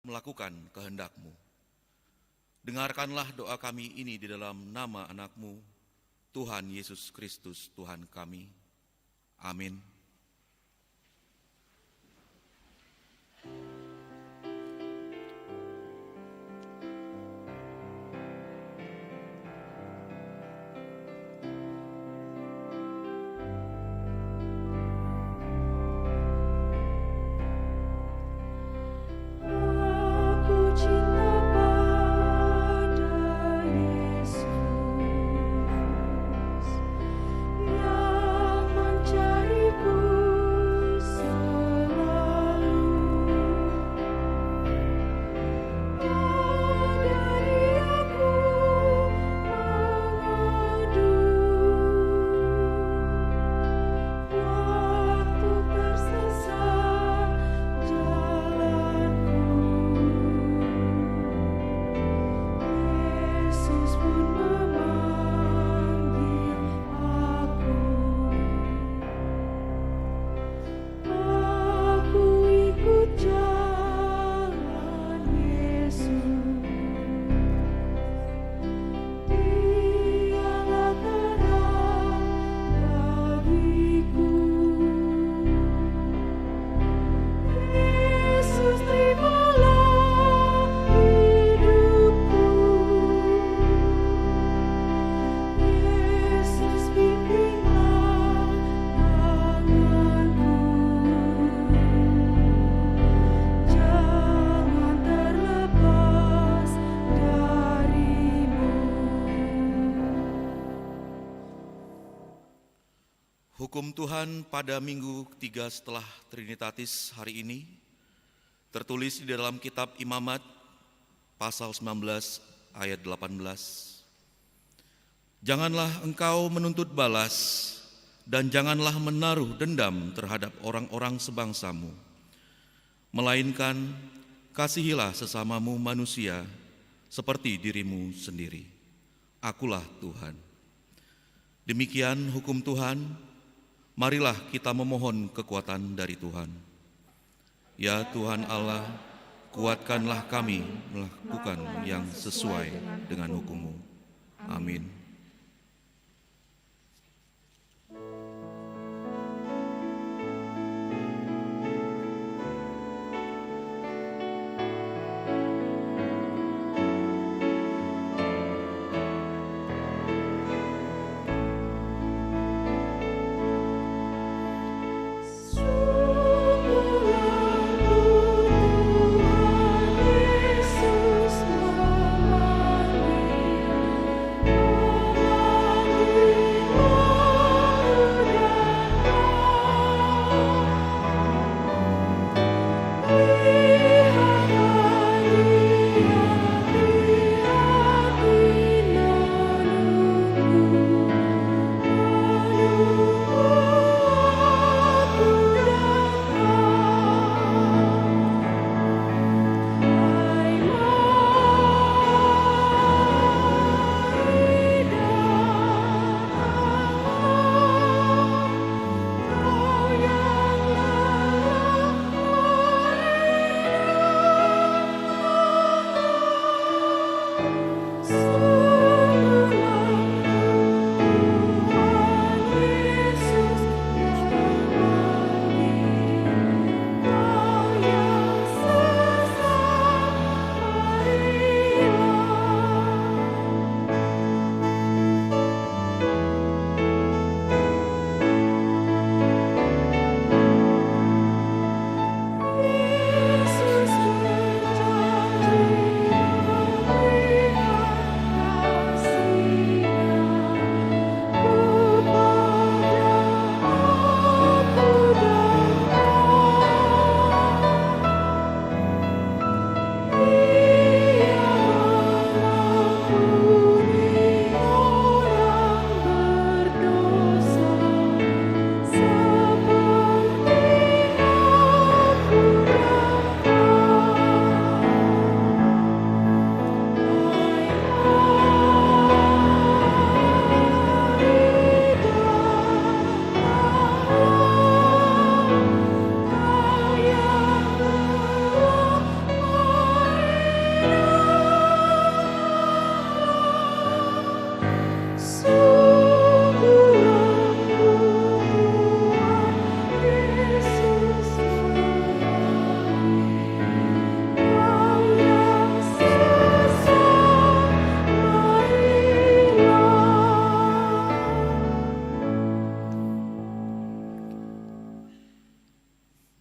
melakukan kehendak-Mu. Dengarkanlah doa kami ini di dalam nama anak-Mu, Tuhan Yesus Kristus, Tuhan kami. Amin. Hukum Tuhan pada minggu ketiga setelah Trinitatis hari ini tertulis di dalam kitab Imamat pasal 19 ayat 18. Janganlah engkau menuntut balas dan janganlah menaruh dendam terhadap orang-orang sebangsamu, melainkan kasihilah sesamamu manusia seperti dirimu sendiri. Akulah Tuhan. Demikian hukum Tuhan. Marilah kita memohon kekuatan dari Tuhan. Ya Tuhan Allah, kuatkanlah kami melakukan yang sesuai dengan hukum-Mu. Amin. Yesus memanggil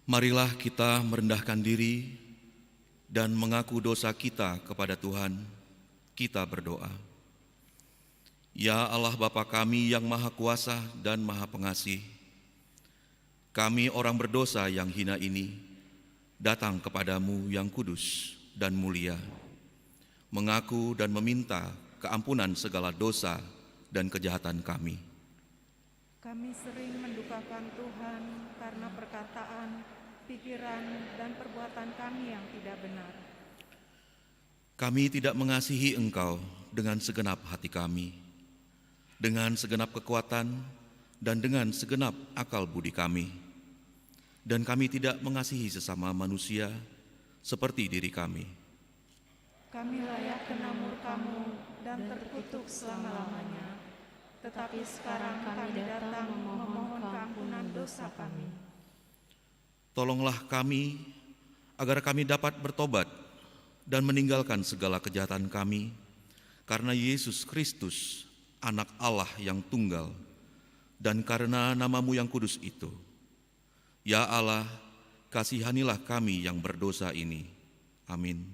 Marilah kita merendahkan diri dan mengaku dosa kita kepada Tuhan. Kita berdoa. Ya Allah Bapa kami yang Maha Kuasa dan Maha Pengasih, kami orang berdosa yang hina ini datang kepadamu yang kudus dan mulia, mengaku dan meminta keampunan segala dosa dan kejahatan kami. Kami sering mendukakan Tuhan karena perkataan, pikiran, dan perbuatan kami yang tidak benar. Kami tidak mengasihi Engkau dengan segenap hati kami, dengan segenap kekuatan, dan dengan segenap akal budi kami. Dan kami tidak mengasihi sesama manusia seperti diri kami. Kami layak kena murka-Mu dan terkutuk selama-lamanya. Tetapi sekarang kami datang memohon keampunan dosa kami. Tolonglah kami agar kami dapat bertobat dan meninggalkan segala kejahatan kami, karena Yesus Kristus, Anak Allah yang tunggal, dan karena nama-Mu yang kudus itu. Ya Allah, kasihanilah kami yang berdosa ini. Amin.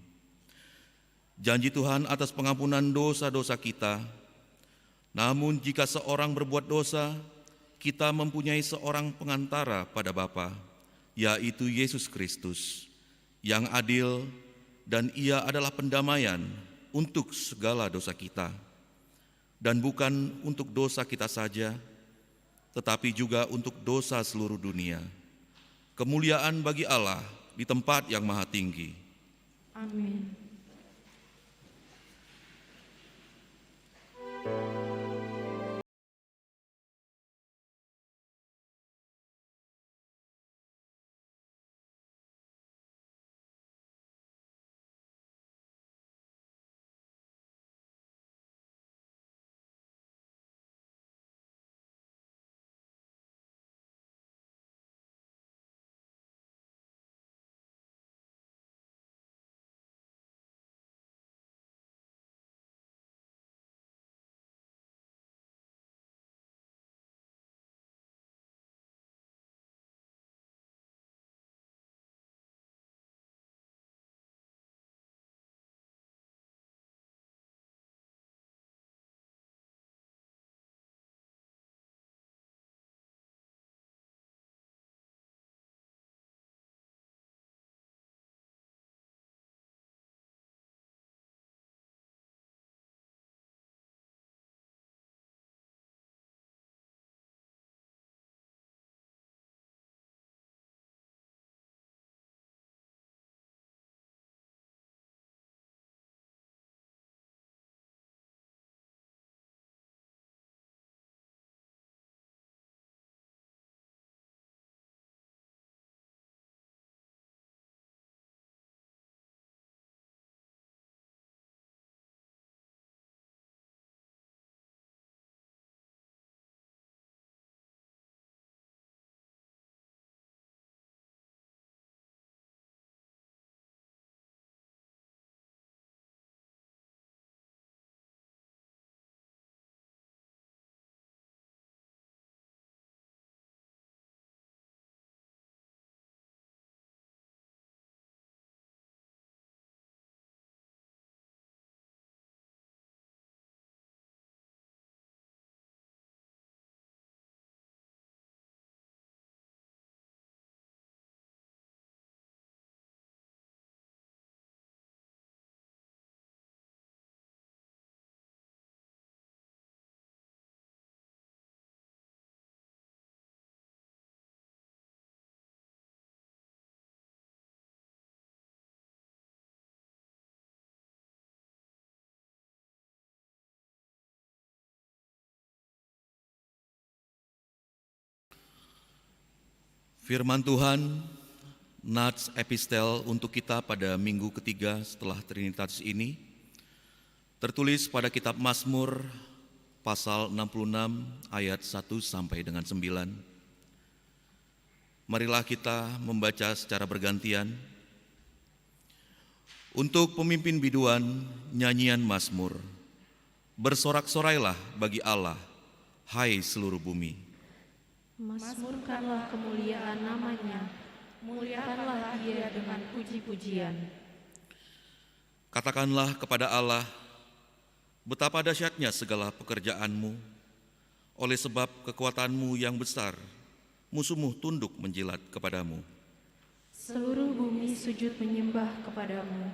Janji Tuhan atas pengampunan dosa-dosa kita. Namun jika seorang berbuat dosa, kita mempunyai seorang pengantara pada Bapa, yaitu Yesus Kristus, yang adil, dan Ia adalah pendamaian untuk segala dosa kita, dan bukan untuk dosa kita saja, tetapi juga untuk dosa seluruh dunia. Kemuliaan bagi Allah di tempat yang maha tinggi. Amin. Firman Tuhan, Nats Epistel untuk kita pada minggu ketiga setelah Trinitatis ini, tertulis pada kitab Mazmur pasal 66 ayat 1 sampai dengan 9. Marilah kita membaca secara bergantian. Untuk pemimpin biduan, nyanyian Mazmur. Bersorak-sorailah bagi Allah, hai seluruh bumi. Mazmurkanlah kemuliaan namanya, Muliakanlah Dia dengan puji-pujian. Katakanlah kepada Allah, betapa dahsyatnya segala pekerjaan-Mu, oleh sebab kekuatan-Mu yang besar, musuh-Mu tunduk menjilat kepadamu. Seluruh bumi sujud menyembah kepadamu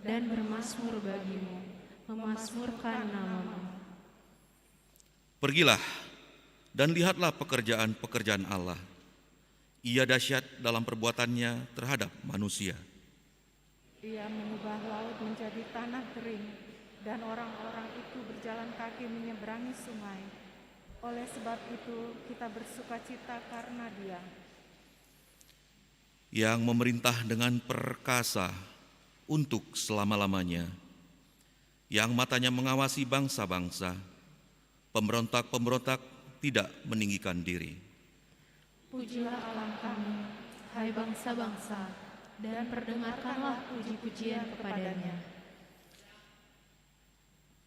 dan bermasmur bagimu, memasmurkan nama-Mu. Pergilah dan lihatlah pekerjaan-pekerjaan Allah. Ia dahsyat dalam perbuatannya terhadap manusia. Ia mengubah laut menjadi tanah kering, dan orang-orang itu berjalan kaki menyeberangi sungai. Oleh sebab itu kita bersukacita karena Dia. Yang memerintah dengan perkasa untuk selama-lamanya, yang matanya mengawasi bangsa-bangsa, pemberontak-pemberontak tidak meninggikan diri. Pujilah Allah kami, hai bangsa-bangsa, dan perdengarkanlah puji-pujian kepadanya.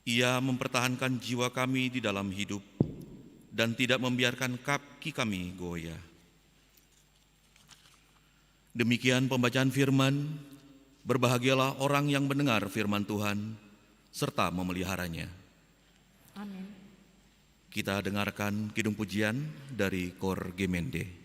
Ia mempertahankan jiwa kami di dalam hidup dan tidak membiarkan kaki kami goyah. Demikian pembacaan firman. Berbahagialah orang yang mendengar firman Tuhan serta memeliharanya. Amin. Kita dengarkan kidung pujian dari Kor Gemende.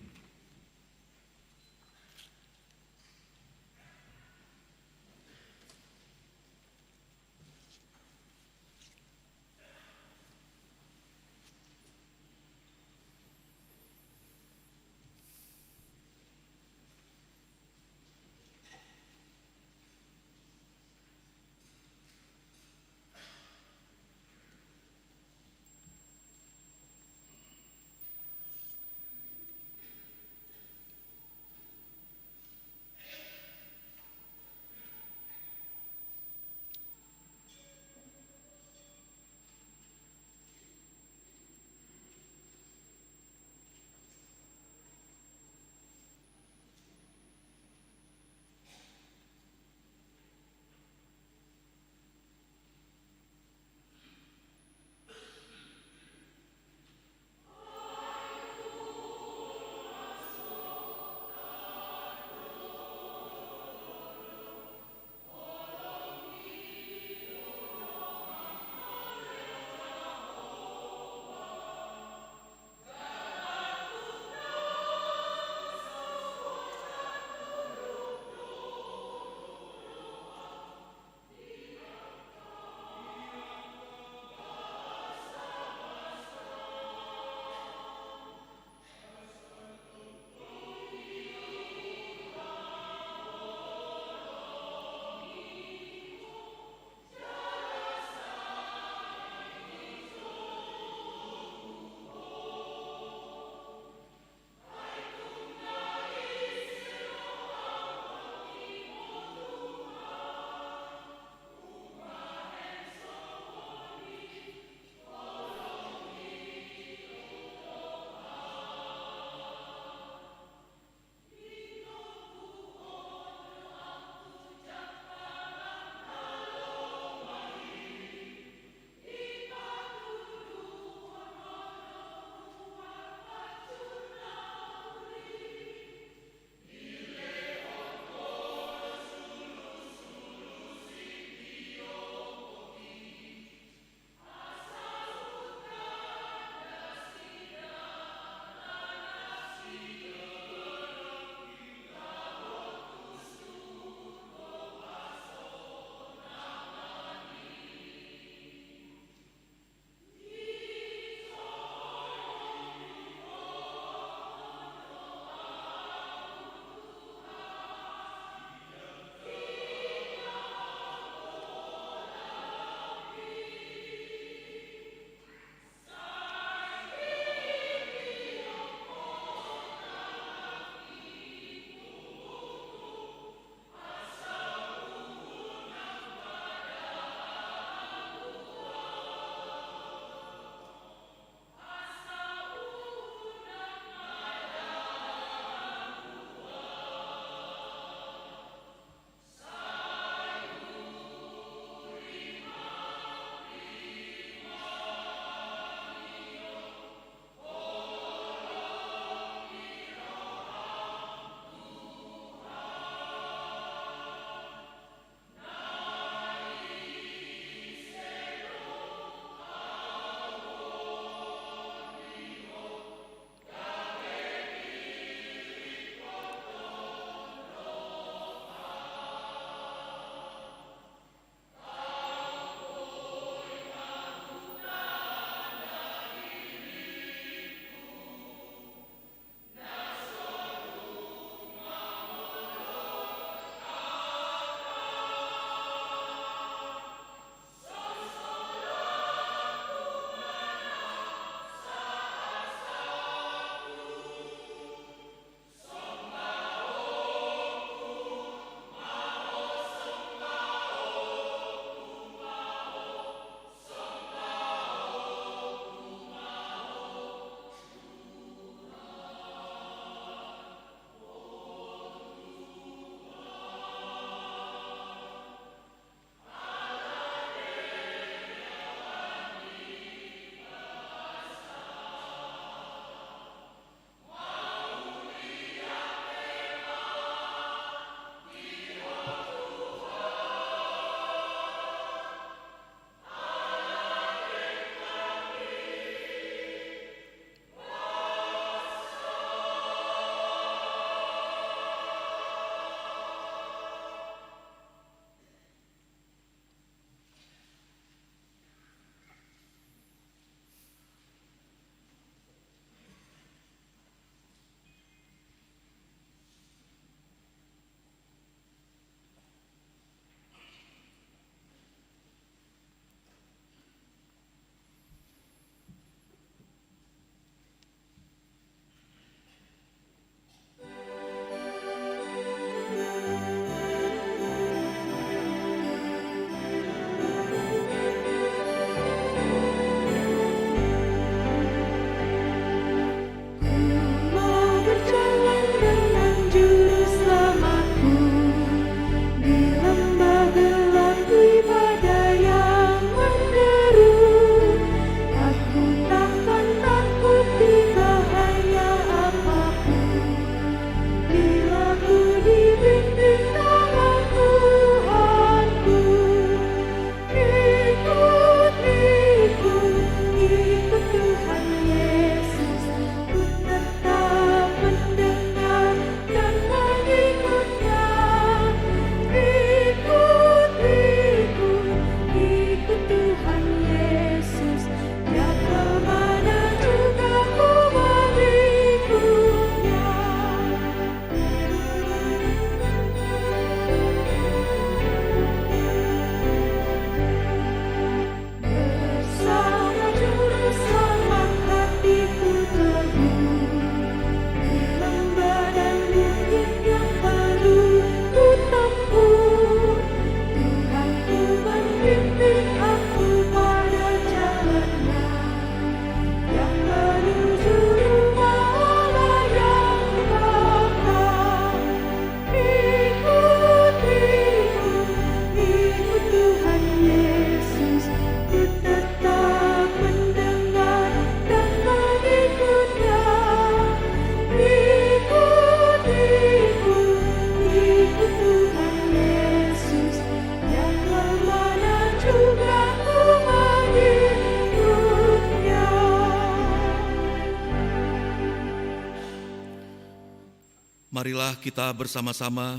Marilah kita bersama-sama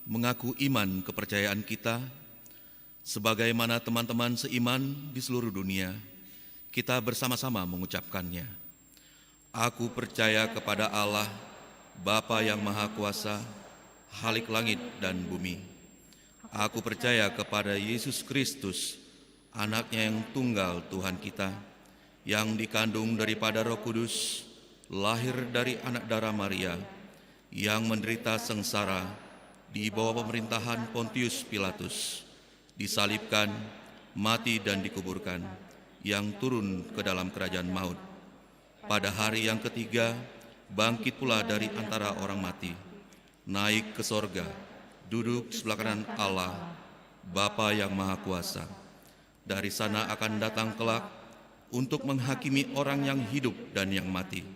mengaku iman kepercayaan kita, sebagaimana teman-teman seiman di seluruh dunia, kita bersama-sama mengucapkannya. Aku percaya kepada Allah, Bapa yang Maha Kuasa, Khalik langit dan bumi. Aku percaya kepada Yesus Kristus, Anaknya yang tunggal Tuhan kita, yang dikandung daripada Roh Kudus, lahir dari anak darah Maria, yang menderita sengsara di bawah pemerintahan Pontius Pilatus, disalibkan, mati dan dikuburkan, yang turun ke dalam kerajaan maut. Pada hari yang ketiga, bangkit pula dari antara orang mati, naik ke sorga, duduk sebelah kanan Allah, Bapa yang Maha Kuasa. Dari sana akan datang kelak untuk menghakimi orang yang hidup dan yang mati.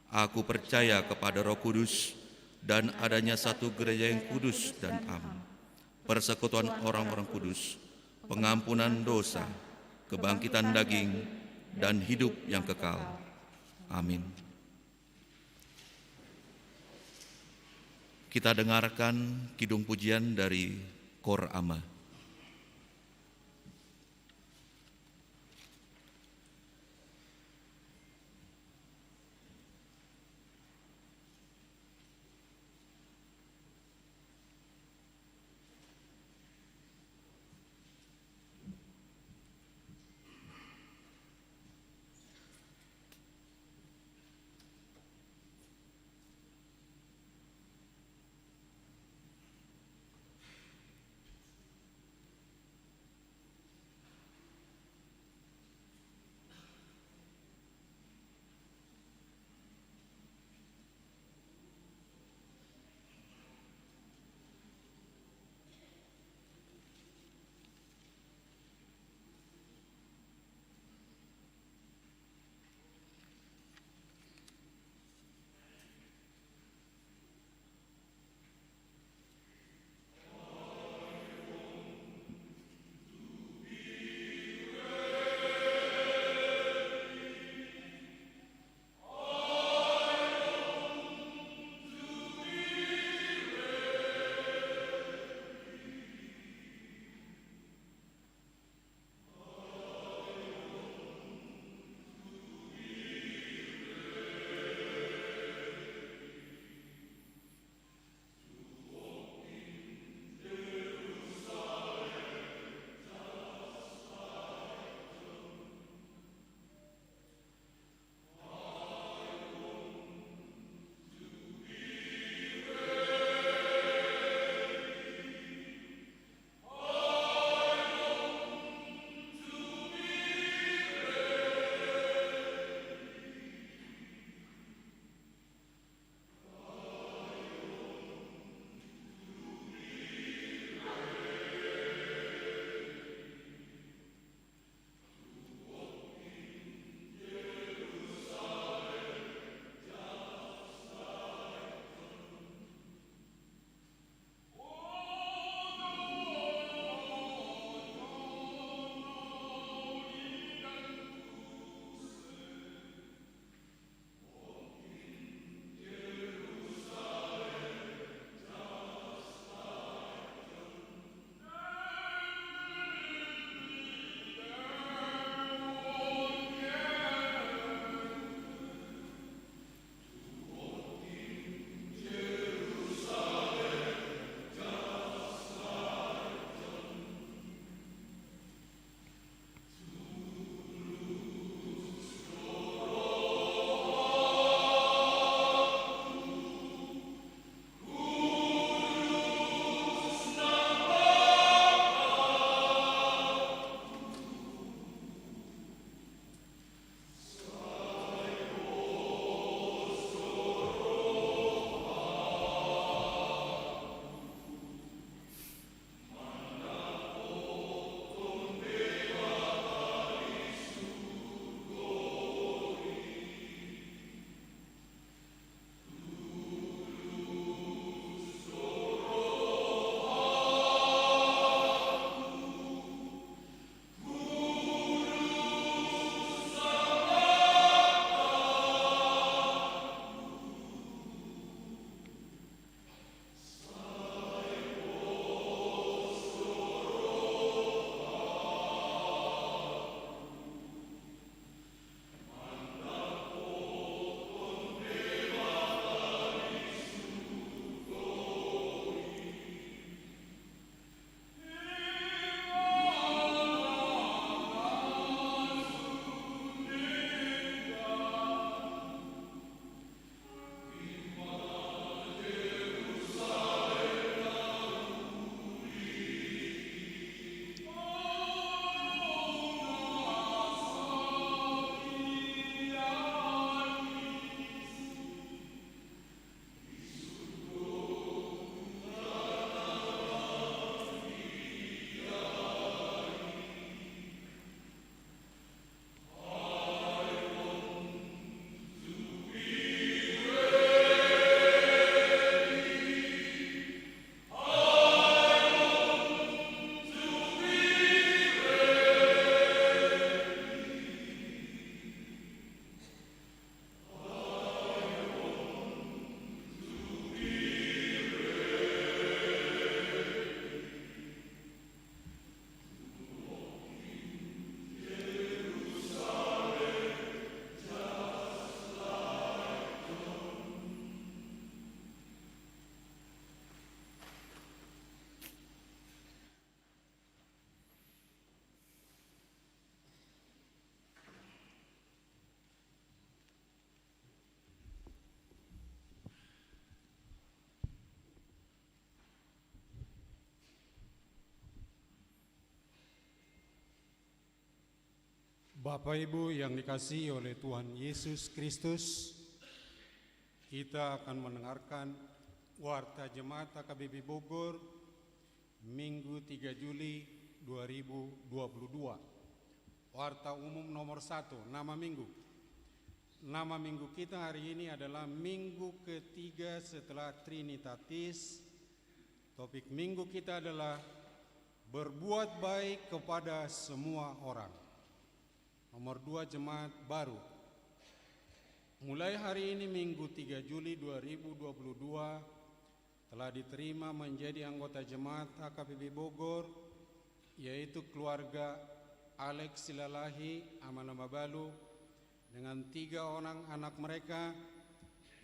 Aku percaya kepada Roh Kudus dan adanya satu gereja yang kudus dan am, persekutuan orang-orang kudus, pengampunan dosa, kebangkitan daging, dan hidup yang kekal. Amin. Kita dengarkan kidung pujian dari Kor Ama. Bapak Ibu yang dikasihi oleh Tuhan Yesus Kristus, kita akan mendengarkan Warta Jemaat HKBP Bogor Minggu 3 Juli 2022. Warta umum nomor 1, nama minggu. Nama minggu kita hari ini adalah minggu ketiga setelah Trinitatis. Topik minggu kita adalah berbuat baik kepada semua orang. Nomor 2, jemaat baru. Mulai hari ini Minggu 3 Juli 2022 telah diterima menjadi anggota jemaat HKBP Bogor, yaitu keluarga Alex Silalahi Amanamabalu dengan 3 orang anak mereka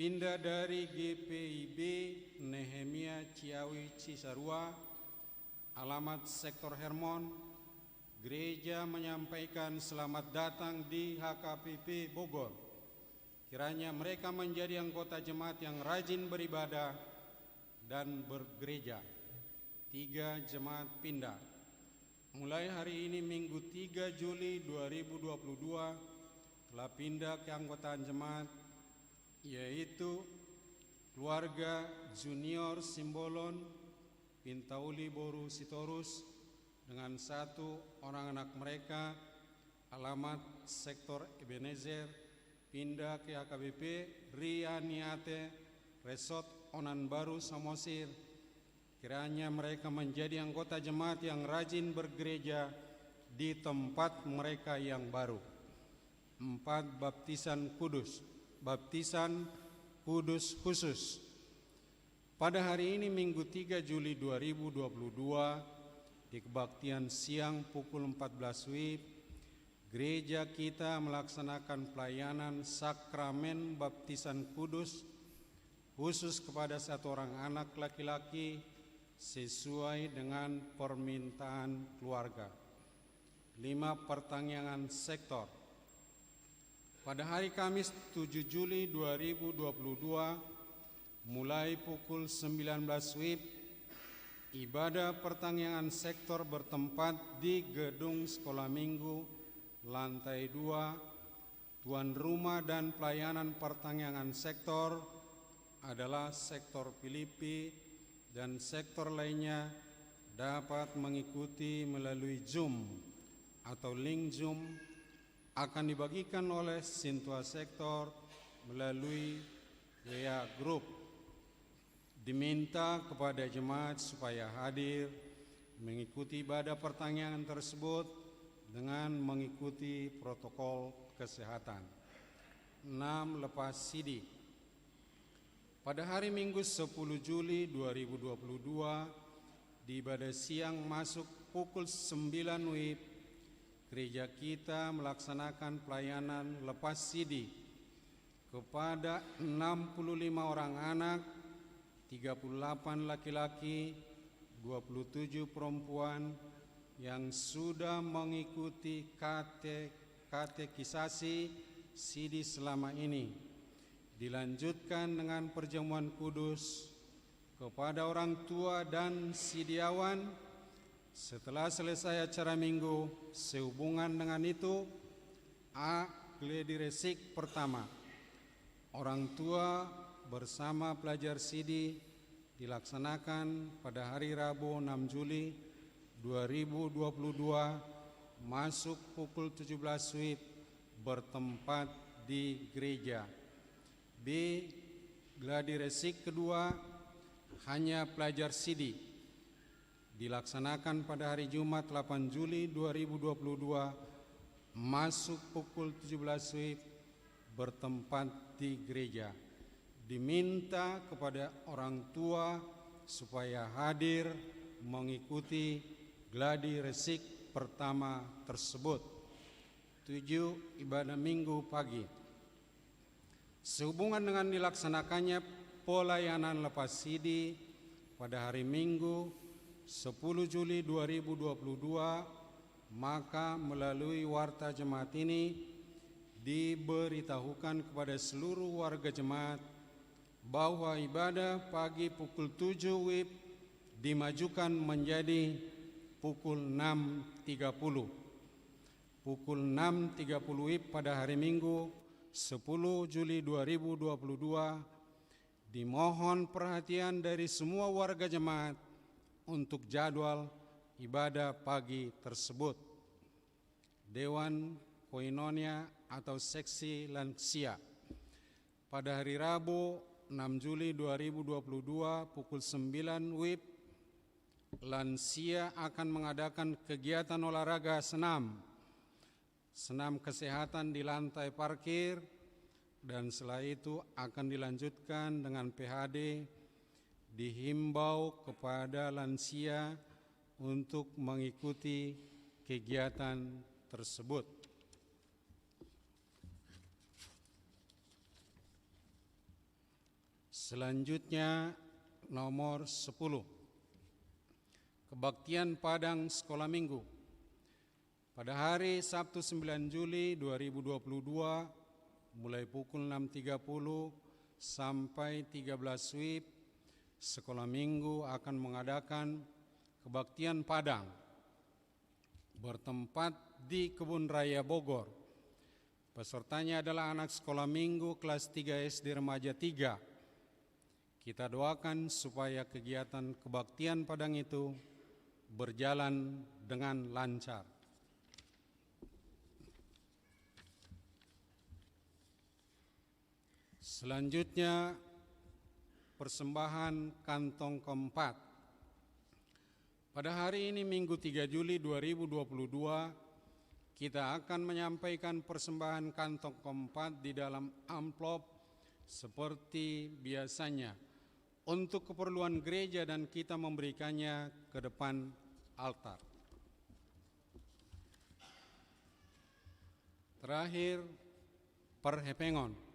pindah dari GPIB Nehemia Ciawi Cisarua, alamat sektor Hermon. Gereja menyampaikan selamat datang di HKBP Bogor. Kiranya mereka menjadi anggota jemaat yang rajin beribadah dan bergereja. 3 jemaat pindah. Mulai hari ini Minggu 3 Juli 2022 telah pindah keanggotaan jemaat, yaitu keluarga Junior Simbolon Pintauli Boru Sitorus dengan 1 orang anak mereka, alamat sektor Ebenezer, pindah ke HKBP Rianiate Resort Onan Baru Samosir. Kiranya mereka menjadi anggota jemaat yang rajin bergereja di tempat mereka yang baru. 4 baptisan kudus. Baptisan kudus khusus. Pada hari ini Minggu 3 Juli 2022 di kebaktian siang pukul 14 WIB, gereja kita melaksanakan pelayanan sakramen baptisan kudus khusus kepada 1 orang anak laki-laki sesuai dengan permintaan keluarga. 5 pertanyaan sektor. Pada hari Kamis 7 Juli 2022 mulai pukul 19 WIB, ibadah pertanyaan sektor bertempat di gedung sekolah minggu lantai 2. Tuan rumah dan pelayanan pertanyaan sektor adalah sektor Filipi, dan sektor lainnya dapat mengikuti melalui Zoom atau link Zoom akan dibagikan oleh Sintua Sektor melalui WA Group. Diminta kepada jemaat supaya hadir mengikuti ibadah pertanyaan tersebut dengan mengikuti protokol kesehatan. 6. Lepas CD. Pada hari Minggu 10 Juli 2022 di ibadah siang masuk pukul 9 WIB, gereja kita melaksanakan pelayanan lepas CD kepada 65 orang anak, 38 laki-laki, 27 perempuan yang sudah mengikuti katekisasi CD selama ini. Dilanjutkan dengan perjamuan kudus kepada orang tua dan sidiawan. Setelah selesai acara minggu, sehubungan dengan itu, A. Gledi resik pertama. Orang tua bersama pelajar CD dilaksanakan pada hari Rabu 6 Juli 2022 masuk pukul 17 WIB bertempat di gereja. B. Gladi resik kedua hanya pelajar CD dilaksanakan pada hari Jumat 8 Juli 2022 masuk pukul 17 WIB bertempat di gereja. Diminta kepada orang tua supaya hadir mengikuti gladi resik pertama tersebut. 7. Ibadah minggu pagi. Sehubungan dengan dilaksanakannya pelayanan lepas CD pada hari Minggu 10 Juli 2022, maka melalui warta jemaat ini diberitahukan kepada seluruh warga jemaat bahwa ibadah pagi pukul 7 WIB dimajukan menjadi pukul 6.30. pukul 6.30 WIB pada hari Minggu 10 Juli 2022. Dimohon perhatian dari semua warga jemaat untuk jadwal ibadah pagi tersebut. Dewan Koinonia atau Seksi Lansia pada hari Rabu 6 Juli 2022 pukul 9 WIB, lansia akan mengadakan kegiatan olahraga senam kesehatan di lantai parkir, dan setelah itu akan dilanjutkan dengan PHD. Dihimbau kepada lansia untuk mengikuti kegiatan tersebut. Selanjutnya nomor 10. Kebaktian Padang Sekolah Minggu. Pada hari Sabtu 9 Juli 2022 mulai pukul 6.30 sampai 13 WIB, Sekolah Minggu akan mengadakan kebaktian Padang bertempat di Kebun Raya Bogor. Pesertanya adalah anak Sekolah Minggu kelas 3 SD Remaja 3. Kita doakan supaya kegiatan kebaktian Padang itu berjalan dengan lancar. Selanjutnya, persembahan kantong keempat. Pada hari ini Minggu 3 Juli 2022, kita akan menyampaikan persembahan kantong keempat di dalam amplop seperti biasanya untuk keperluan gereja, dan kita memberikannya ke depan altar. Terakhir, perhepengon.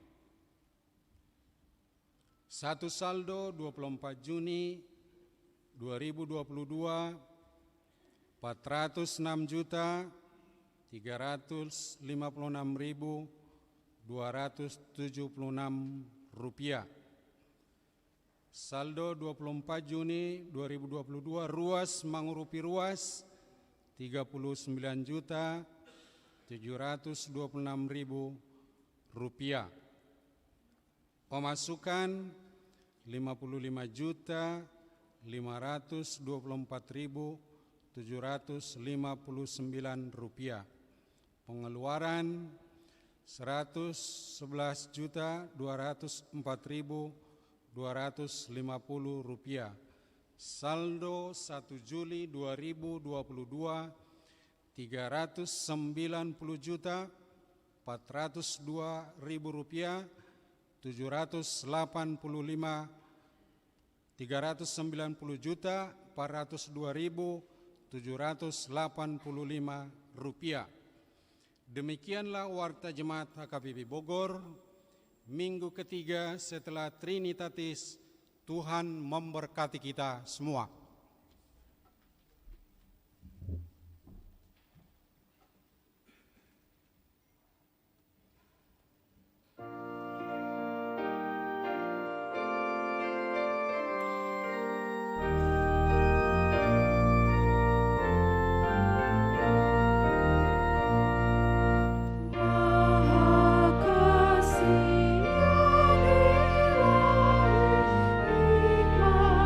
Satu saldo 24 Juni 2022 406.356.276 rupiah. Saldo 24 Juni 2022 ruas mengurupi ruas 39.726.000 rupiah. Pemasukan 55.524.759 rupiah. Pengeluaran 111.204.250 rupiah. Saldo 1 Juli 2022 390.402.000 rupiah. 390.402.785 rupiah. Demikianlah warta jemaat HKBP Bogor minggu ketiga setelah Trinitatis. Tuhan memberkati kita semua.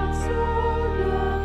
Surga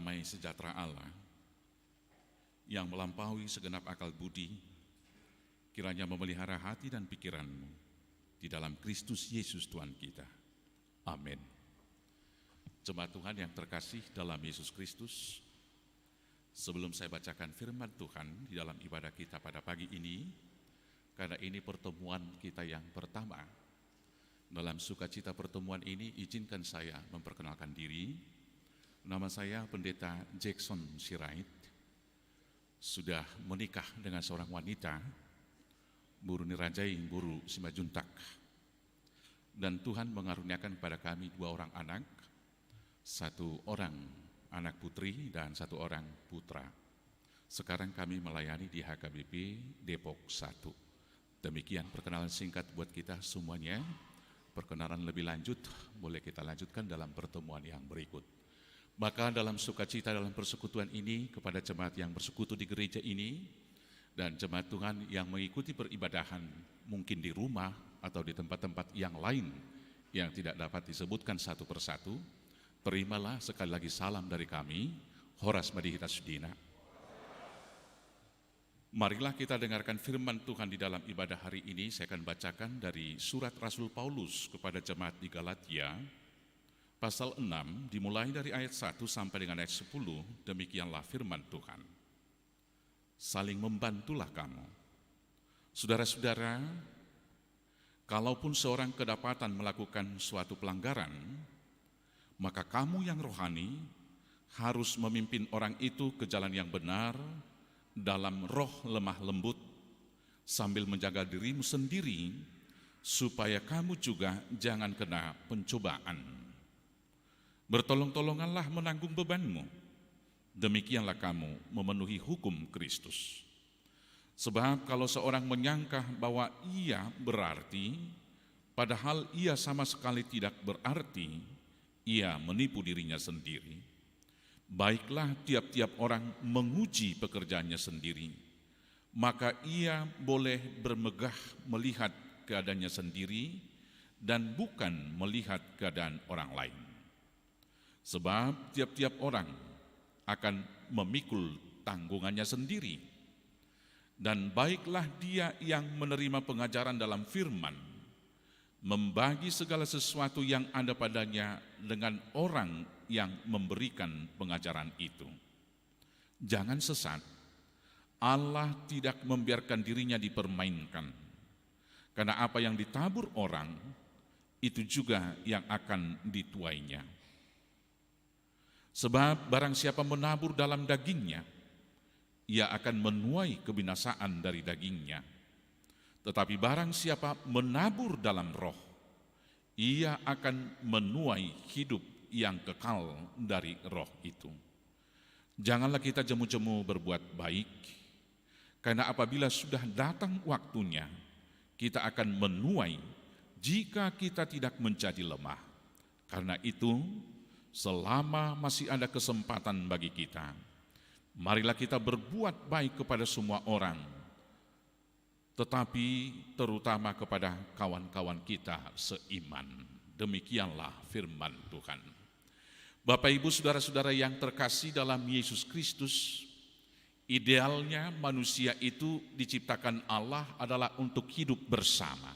damai sejahtera Allah yang melampaui segenap akal budi, kiranya memelihara hati dan pikiranmu di dalam Kristus Yesus Tuhan kita. Amin. Jemaat Tuhan yang terkasih dalam Yesus Kristus, sebelum saya bacakan firman Tuhan di dalam ibadah kita pada pagi ini, karena ini pertemuan kita yang pertama, dalam sukacita pertemuan ini izinkan saya memperkenalkan diri. Nama saya Pendeta Jackson Sirait, sudah menikah dengan seorang wanita, Buru Nirajai Buru Simajuntak, dan Tuhan mengaruniakan kepada kami 2 orang anak, 1 orang anak putri dan 1 orang putra. Sekarang kami melayani di HKBP Depok 1. Demikian perkenalan singkat buat kita semuanya. Perkenalan lebih lanjut boleh kita lanjutkan dalam pertemuan yang berikut. Maka dalam sukacita dalam persekutuan ini kepada jemaat yang bersekutu di gereja ini dan jemaat Tuhan yang mengikuti peribadahan mungkin di rumah atau di tempat-tempat yang lain yang tidak dapat disebutkan satu persatu, terimalah sekali lagi salam dari kami, Horas Madihita Sudina. Marilah kita dengarkan firman Tuhan di dalam ibadah hari ini. Saya akan bacakan dari surat Rasul Paulus kepada jemaat di Galatia, pasal 6, dimulai dari ayat 1 sampai dengan ayat 10, demikianlah firman Tuhan. Saling membantulah kamu. Saudara-saudara, kalaupun seorang kedapatan melakukan suatu pelanggaran, maka kamu yang rohani harus memimpin orang itu ke jalan yang benar dalam roh lemah lembut, sambil menjaga dirimu sendiri, supaya kamu juga jangan kena pencobaan. Bertolong-tolonganlah menanggung bebanmu, demikianlah kamu memenuhi hukum Kristus. Sebab kalau seorang menyangka bahwa ia berarti, padahal ia sama sekali tidak berarti, ia menipu dirinya sendiri. Baiklah tiap-tiap orang menguji pekerjaannya sendiri, maka ia boleh bermegah melihat keadaannya sendiri dan bukan melihat keadaan orang lain. Sebab tiap-tiap orang akan memikul tanggungannya sendiri. Dan baiklah dia yang menerima pengajaran dalam firman, membagi segala sesuatu yang ada padanya dengan orang yang memberikan pengajaran itu. Jangan sesat, Allah tidak membiarkan dirinya dipermainkan. Karena apa yang ditabur orang, itu juga yang akan dituainya. Sebab barang siapa menabur dalam dagingnya, ia akan menuai kebinasaan dari dagingnya. Tetapi barang siapa menabur dalam roh, ia akan menuai hidup yang kekal dari roh itu. Janganlah kita jemu-jemu berbuat baik, karena apabila sudah datang waktunya, kita akan menuai jika kita tidak menjadi lemah. Karena itu, selama masih ada kesempatan bagi kita, marilah kita berbuat baik kepada semua orang, tetapi terutama kepada kawan-kawan kita seiman. Demikianlah firman Tuhan. Bapak, Ibu, saudara-saudara yang terkasih dalam Yesus Kristus, idealnya manusia itu diciptakan Allah adalah untuk hidup bersama.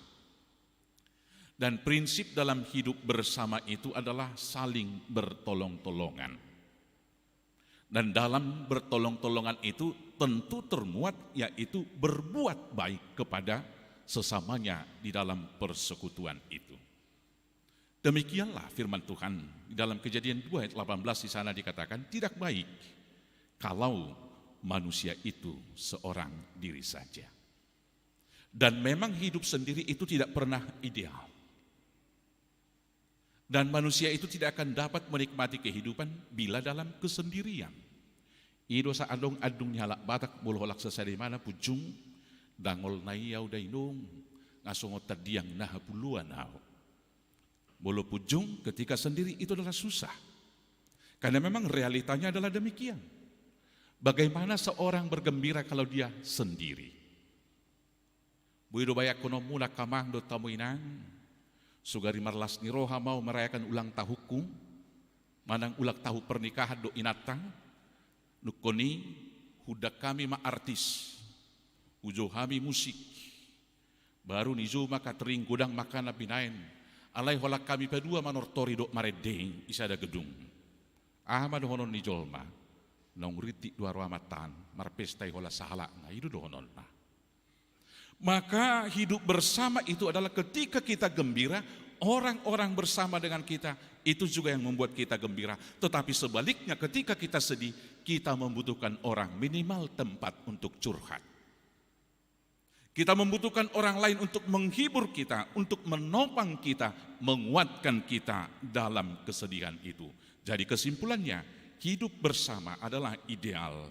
Dan prinsip dalam hidup bersama itu adalah saling bertolong-tolongan. Dan dalam bertolong-tolongan itu tentu termuat yaitu berbuat baik kepada sesamanya di dalam persekutuan itu. Demikianlah firman Tuhan di dalam Kejadian 2 ayat 18 di sana dikatakan, tidak baik kalau manusia itu seorang diri saja. Dan memang hidup sendiri itu tidak pernah ideal. Dan manusia itu tidak akan dapat menikmati kehidupan bila dalam kesendirian. Ido sa adong nyalak batak buluh holak sesari mana pujung dangol nayau dainung ngasongot tadiang nah puluan hau. Bulu pujung ketika sendiri itu adalah susah. Karena memang realitanya adalah demikian. Bagaimana seorang bergembira kalau dia sendiri? Buido bayak kono mula kamang do tamuinang. Sugari marlas ni roha mau merayakan ulang tahunku, manang ulak tahu pernikahan do inatang, nukoni hudak kami ma artis, ujo kami musik, baru nizo maka tering gudang makan binain, alay holak kami pedua manortori do maredeng isada gedung. Ahmad honon ni jolma, nong riti dua ramatan, marpestai hola sahala na itu do honon na. Maka hidup bersama itu adalah ketika kita gembira, orang-orang bersama dengan kita, itu juga yang membuat kita gembira. Tetapi sebaliknya ketika kita sedih, kita membutuhkan orang, minimal tempat untuk curhat. Kita membutuhkan orang lain untuk menghibur kita, untuk menopang kita, menguatkan kita dalam kesedihan itu. Jadi kesimpulannya, hidup bersama adalah ideal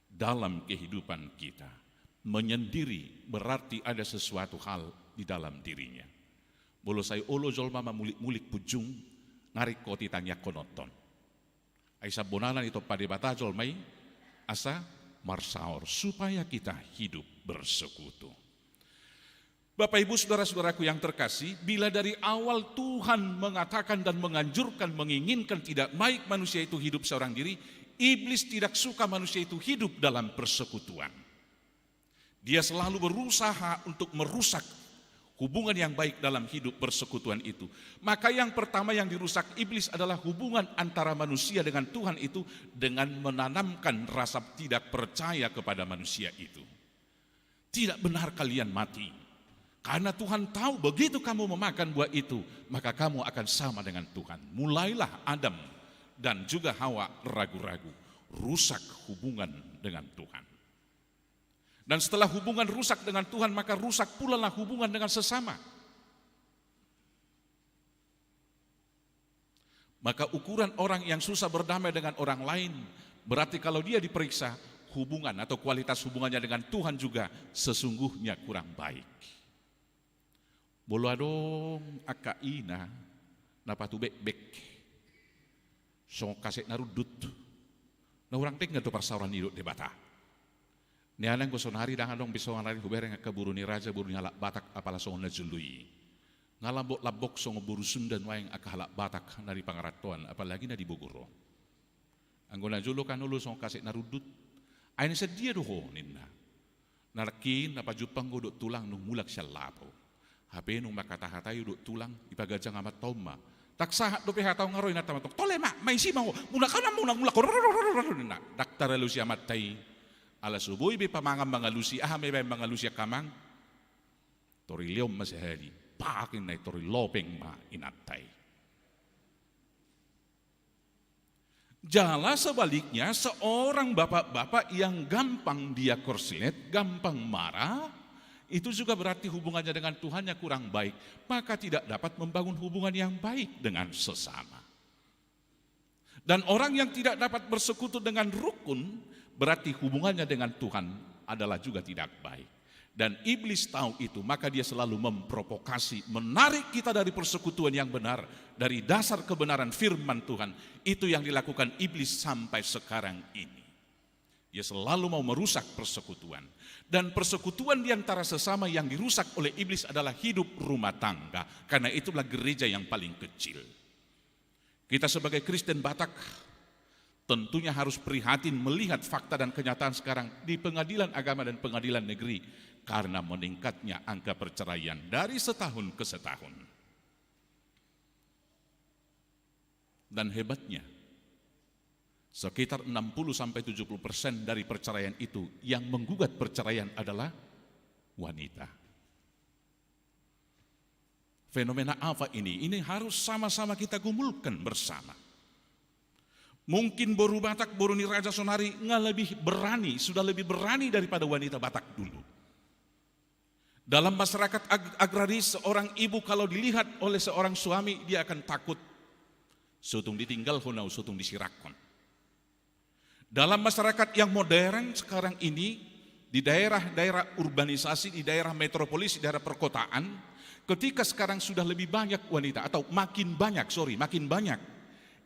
dalam kehidupan kita. Menyendiri berarti ada sesuatu hal di dalam dirinya. Bolo saya olo jolma mulik-mulik pujung, ngarik koti tanya konoton. Aisa bonalan itu pada bata jolmai, asa marsaor, supaya kita hidup bersekutu. Bapak Ibu saudara-saudaraku yang terkasih, bila dari awal Tuhan mengatakan dan menganjurkan, menginginkan tidak baik manusia itu hidup seorang diri, iblis tidak suka manusia itu hidup dalam persekutuan. Dia selalu berusaha untuk merusak hubungan yang baik dalam hidup persekutuan itu. Maka yang pertama yang dirusak iblis adalah hubungan antara manusia dengan Tuhan itu, dengan menanamkan rasa tidak percaya kepada manusia itu. Tidak benar kalian mati. Karena Tuhan tahu begitu kamu memakan buah itu, maka kamu akan sama dengan Tuhan. Mulailah Adam dan juga Hawa ragu-ragu, rusak hubungan dengan Tuhan. Dan setelah hubungan rusak dengan Tuhan, maka rusak pula lah hubungan dengan sesama. Maka ukuran orang yang susah berdamai dengan orang lain, berarti kalau dia diperiksa, hubungan atau kualitas hubungannya dengan Tuhan juga sesungguhnya kurang baik. Bolo adong akaina napatu bek-bek. So kasek narudut. Na orang tek ngato parsauran hidup debata. Ni anang ko sonari dangan dong biso nari hubereng kaburu ni raja buru ni halak batak apala so na jului. Ngalambok labok so ngoburu sundan waeng akahalak batak dari pangaratuan apalagi na di Bogoro. Anggona julo kan ulu so kasek narudut. Aini sedia doho ninna. Narkin napajupang go dok tulang nung mulak siya lapo. Hape nung makatahatayo dok tulang ipagajang amat toma. Taksahat do pehataw ngaroy na tamatok. Tole ma, may si mo. Muna ka na muna mula ko. Daktar lusi amat tay. Ala subuhi be pamangam mga lusi. May mga lusi kamang. Torilyom masahali. Pakin na torilopeng ma inatay. Jala sebaliknya, seorang bapak-bapak yang gampang dia korslet, gampang marah, itu juga berarti hubungannya dengan Tuhannya kurang baik, maka tidak dapat membangun hubungan yang baik dengan sesama. Dan orang yang tidak dapat bersekutu dengan rukun, berarti hubungannya dengan Tuhan adalah juga tidak baik. Dan iblis tahu itu, maka dia selalu memprovokasi, menarik kita dari persekutuan yang benar, dari dasar kebenaran firman Tuhan. Itu yang dilakukan iblis sampai sekarang ini. Dia selalu mau merusak persekutuan. Dan persekutuan di antara sesama yang dirusak oleh iblis adalah hidup rumah tangga. Karena itulah gereja yang paling kecil. Kita sebagai Kristen Batak tentunya harus prihatin melihat fakta dan kenyataan sekarang di pengadilan agama dan pengadilan negeri. Karena meningkatnya angka perceraian dari setahun ke setahun. Dan hebatnya, sekitar 60-70% dari perceraian itu yang menggugat perceraian adalah wanita. Fenomena apa ini? Ini harus sama-sama kita gumulkan bersama. Mungkin boru Batak, boru ni Raja Sonari nggak lebih berani, sudah lebih berani daripada wanita Batak dulu. Dalam masyarakat agraris, seorang ibu kalau dilihat oleh seorang suami, dia akan takut. Sutung ditinggal, honau sutung disirakon. Dalam masyarakat yang modern sekarang ini, di daerah-daerah urbanisasi, di daerah metropolis, di daerah perkotaan, ketika sekarang sudah lebih banyak wanita, atau makin banyak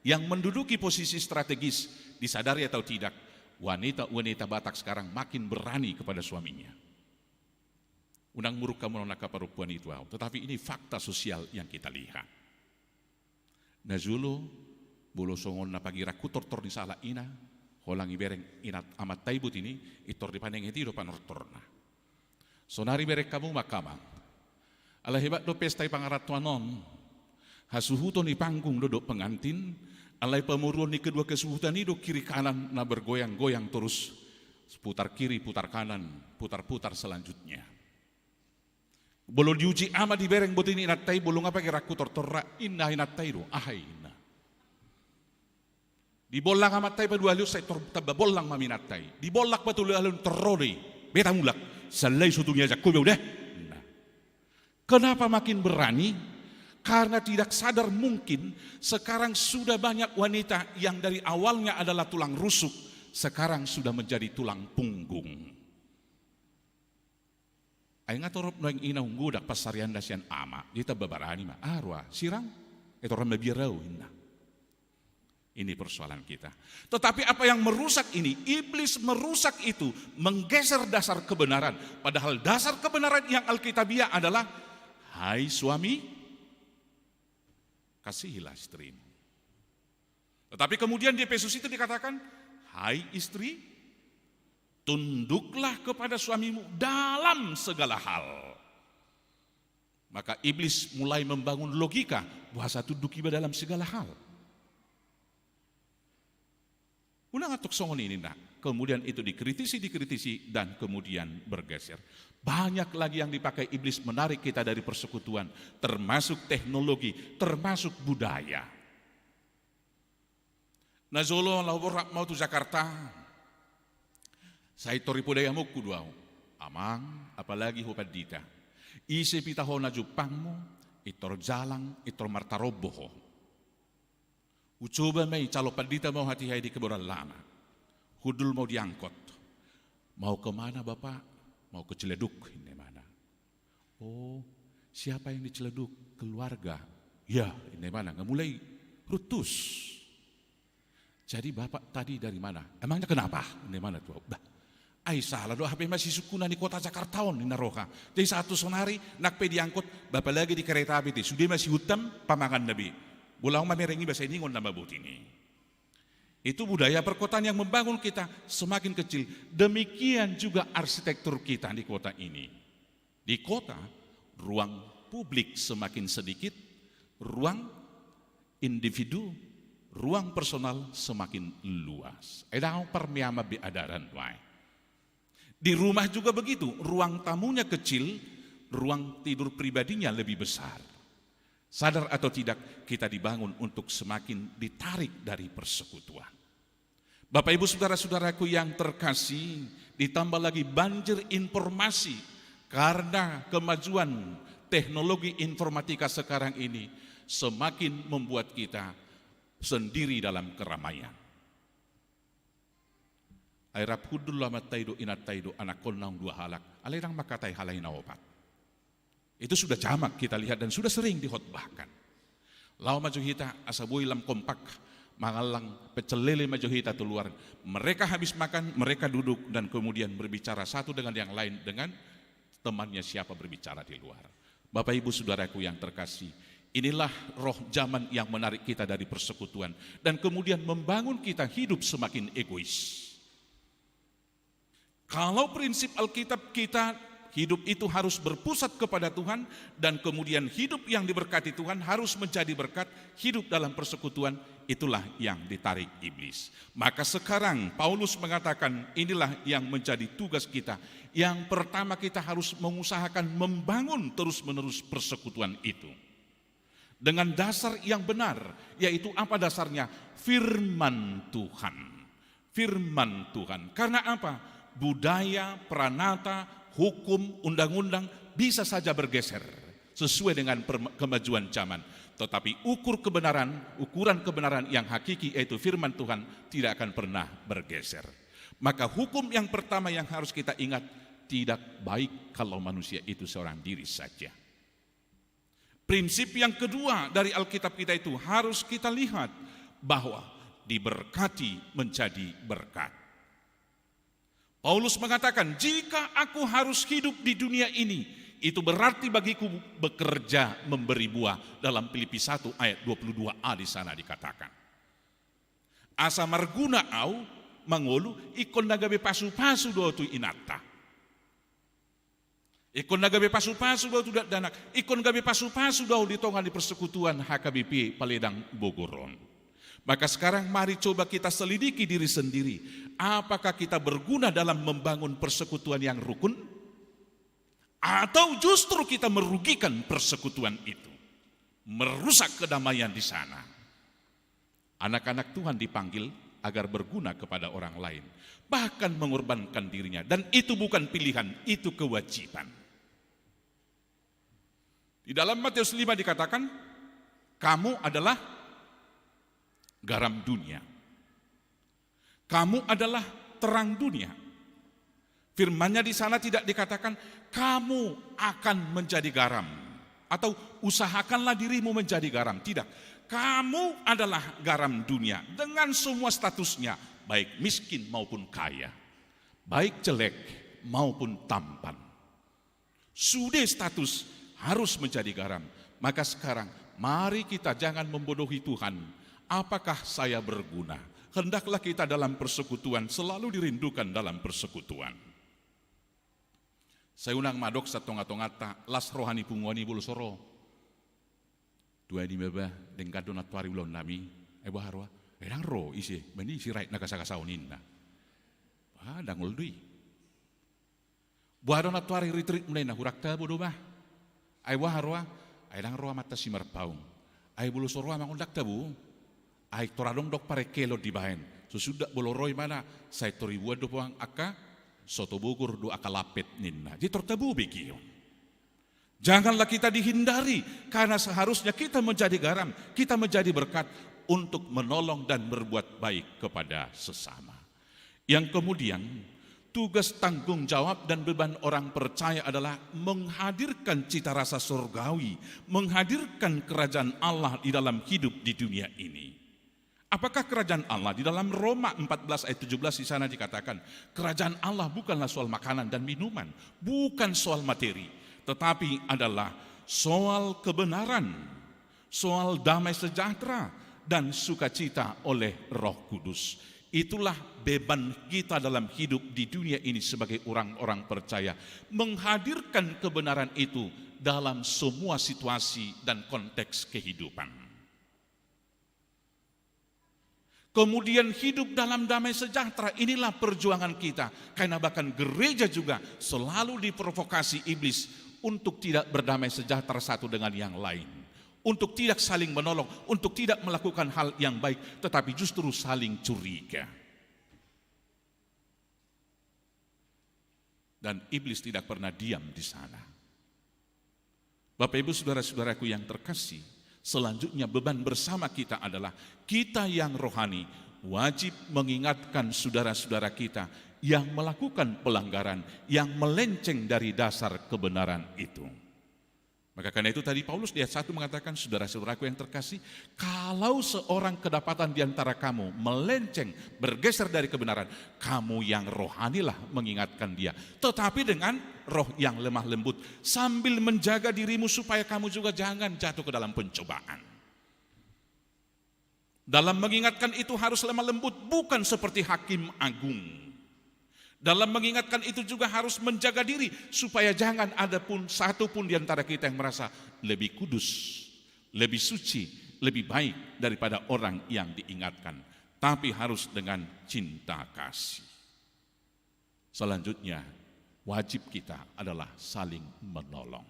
yang menduduki posisi strategis, disadari atau tidak, wanita-wanita Batak sekarang makin berani kepada suaminya. Unang muruk kamu nona kaparupuan itu, tetapi ini fakta sosial yang kita lihat. Nazulo Bolo songon na pagira kutor-tor ni sala ina, holang ibereng inat amat taibut ini, itor di paneng iti do panortorna. Sonari berek kamu makamang. Ala hebat do pesta pangaratuanon, hasuhuton ni panggung dodok pengantin, alai pemuruan ni kedua kesuhutan itu kiri kanan na bergoyang-goyang terus, putar kiri, putar kanan, putar-putar selanjutnya. Bolo diuji ama di bereng bot ini inat tai, bolo ngapa kira kutor-torra, inna inat tai do, ahai inna. Dibolak amat tay padua liu saya tababollang maminat tay. Dibolak patul alun terrodi. Beta mulak. Salai sutunya jakku udah. Nah. Kenapa makin berani? Karena tidak sadar mungkin sekarang sudah banyak wanita yang dari awalnya adalah tulang rusuk, sekarang sudah menjadi tulang punggung. Aing atorop noeng inaung gudak pasarian dasian ama. Kita babarani mah arwah sirang. Itu orang mabirau inna. Ini persoalan kita. Tetapi apa yang merusak ini? Iblis merusak itu, menggeser dasar kebenaran. Padahal dasar kebenaran yang Alkitabiah adalah, hai suami, kasihilah istrimu. Tetapi kemudian di Efesus itu dikatakan, hai istri, tunduklah kepada suamimu dalam segala hal. Maka iblis mulai membangun logika, bahasa tunduk iba dalam segala hal. Ulang atuk songon ini nak. Kemudian itu dikritisi dan kemudian bergeser. Banyak lagi yang dipakai iblis menarik kita dari persekutuan, termasuk teknologi, termasuk budaya. Nazolo laborak mau tu Jakarta. Saya tori budaya mo kuduau. Amang apalagi hopadita. Isi pitaho na Jepangmo, itor jalang, itor martaroboho. Ucoba may calo padita mau hati-hati di keboran lama. Hudul mau diangkut. Mau kemana Bapak? Mau ke Ciledug. Ini mana? Oh, siapa yang di Ciledug? Keluarga. Ya, ini mana? Nggak mulai rutus. Jadi Bapak tadi dari mana? Emangnya kenapa? Ini mana tuh? Bah, ay salah do HP masih sukuna di kota Jakarta on di Naroka. Jadi satu sonari nak pe diangkut, Bapak lagi di kereta api itu. Sudah masih hutam pamangan Nabi. Bulang mamerengi bahasa ini ngon nama but ini. Itu budaya perkotaan yang membangun kita semakin kecil. Demikian juga arsitektur kita di kota ini. Di kota, ruang publik semakin sedikit, ruang individu, ruang personal semakin luas. Edang permiama biadaran wae. Di rumah juga begitu, ruang tamunya kecil, ruang tidur pribadinya lebih besar. Sadar atau tidak, kita dibangun untuk semakin ditarik dari persekutuan. Bapak Ibu saudara-saudaraku yang terkasih, ditambah lagi banjir informasi karena kemajuan teknologi informatika sekarang ini semakin membuat kita sendiri dalam keramaian. Airap hudul lama taido inat taido anak kolnaung dua halak, alerang makatai halai naopat. Itu sudah jamak kita lihat dan sudah sering dihotbahkan. Lau majuhita asabui lam kompak mangalang pecel lele majuhita keluar. Mereka habis makan, mereka duduk dan kemudian berbicara satu dengan yang lain dengan temannya siapa berbicara di luar. Bapak Ibu saudaraku yang terkasih, inilah roh zaman yang menarik kita dari persekutuan dan kemudian membangun kita hidup semakin egois. Kalau prinsip Alkitab kita hidup itu harus berpusat kepada Tuhan dan kemudian hidup yang diberkati Tuhan harus menjadi berkat, hidup dalam persekutuan, itulah yang ditarik iblis. Maka sekarang Paulus mengatakan inilah yang menjadi tugas kita. Yang pertama kita harus mengusahakan membangun terus-menerus persekutuan itu. Dengan dasar yang benar, yaitu apa dasarnya? Firman Tuhan. Firman Tuhan. Karena apa? Budaya, pranata, hukum, undang-undang bisa saja bergeser sesuai dengan kemajuan zaman. Tetapi ukuran kebenaran yang hakiki yaitu firman Tuhan tidak akan pernah bergeser. Maka hukum yang pertama yang harus kita ingat, tidak baik kalau manusia itu seorang diri saja. Prinsip yang kedua dari Alkitab kita itu harus kita lihat bahwa diberkati menjadi berkat. Paulus mengatakan, jika aku harus hidup di dunia ini, itu berarti bagiku bekerja memberi buah. Dalam Filipi 1 ayat 22a di sana dikatakan. Asa marguna au mangolu ikon nagabe pasu-pasu do tu inata. Ikon nagabe pasu-pasu do tu danak. Ikon gabe pasu-pasu do di tongan di persekutuan HKBP Paledang Bogoron. Maka sekarang mari coba kita selidiki diri sendiri. Apakah kita berguna dalam membangun persekutuan yang rukun? Atau justru kita merugikan persekutuan itu? Merusak kedamaian di sana. Anak-anak Tuhan dipanggil agar berguna kepada orang lain, bahkan mengorbankan dirinya, dan itu bukan pilihan, itu kewajiban. Di dalam Matius 5 dikatakan, kamu adalah garam dunia. Kamu adalah terang dunia. Firman-Nya di sana tidak dikatakan kamu akan menjadi garam atau usahakanlah dirimu menjadi garam, tidak. Kamu adalah garam dunia dengan semua statusnya, baik miskin maupun kaya, baik jelek maupun tampan. Sudah status harus menjadi garam. Maka sekarang mari kita jangan membodohi Tuhan. Apakah saya berguna? Hendaklah kita dalam persekutuan selalu dirindukan dalam persekutuan. Saya unang madok sa tonga-tongata las rohani pungwani bulu soro. Dua di beba dengan donat tuari ulon nami, harwa, erang ro isi, bani isi right nakasakasaunin na. Dangol dui. Buah donat tuari retreat mulai na hurak ta bodo bah. Harwa, erang ro mata si marpaung. Bulu sorwa mangundak tabu. Toradong dok pare kelo di bahen. Sesudah boloroi mana, saya toribuan do puang aka, soto Bogor do akalapet ninna. Jadi tortabu begiyo. Janganlah kita dihindari, karena seharusnya kita menjadi garam, kita menjadi berkat untuk menolong dan berbuat baik kepada sesama. Yang kemudian, tugas tanggung jawab dan beban orang percaya adalah menghadirkan cita rasa surgawi, menghadirkan kerajaan Allah di dalam hidup di dunia ini. Apakah kerajaan Allah? Di dalam Roma 14 ayat 17 di sana dikatakan, kerajaan Allah bukanlah soal makanan dan minuman, bukan soal materi, tetapi adalah soal kebenaran, soal damai sejahtera, dan sukacita oleh Roh Kudus. Itulah beban kita dalam hidup di dunia ini sebagai orang-orang percaya, menghadirkan kebenaran itu dalam semua situasi dan konteks kehidupan. Kemudian hidup dalam damai sejahtera, inilah perjuangan kita. Karena bahkan gereja juga selalu diprovokasi iblis untuk tidak berdamai sejahtera satu dengan yang lain, untuk tidak saling menolong, untuk tidak melakukan hal yang baik, tetapi justru saling curiga. Dan iblis tidak pernah diam di sana. Bapak Ibu saudara-saudaraku yang terkasih, selanjutnya beban bersama kita adalah kita yang rohani wajib mengingatkan saudara-saudara kita yang melakukan pelanggaran, yang melenceng dari dasar kebenaran itu. Maka karena itu tadi Paulus di ayat 1 mengatakan, saudara-saudaraku yang terkasih, kalau seorang kedapatan di antara kamu melenceng, bergeser dari kebenaran, kamu yang rohanilah mengingatkan dia. Tetapi dengan roh yang lemah lembut, sambil menjaga dirimu supaya kamu juga jangan jatuh ke dalam pencobaan. Dalam mengingatkan itu harus lemah lembut, bukan seperti hakim agung. Dalam mengingatkan itu juga harus menjaga diri supaya jangan ada pun satu pun di antara kita yang merasa lebih kudus, lebih suci, lebih baik daripada orang yang diingatkan. Tapi harus dengan cinta kasih. Selanjutnya, wajib kita adalah saling menolong.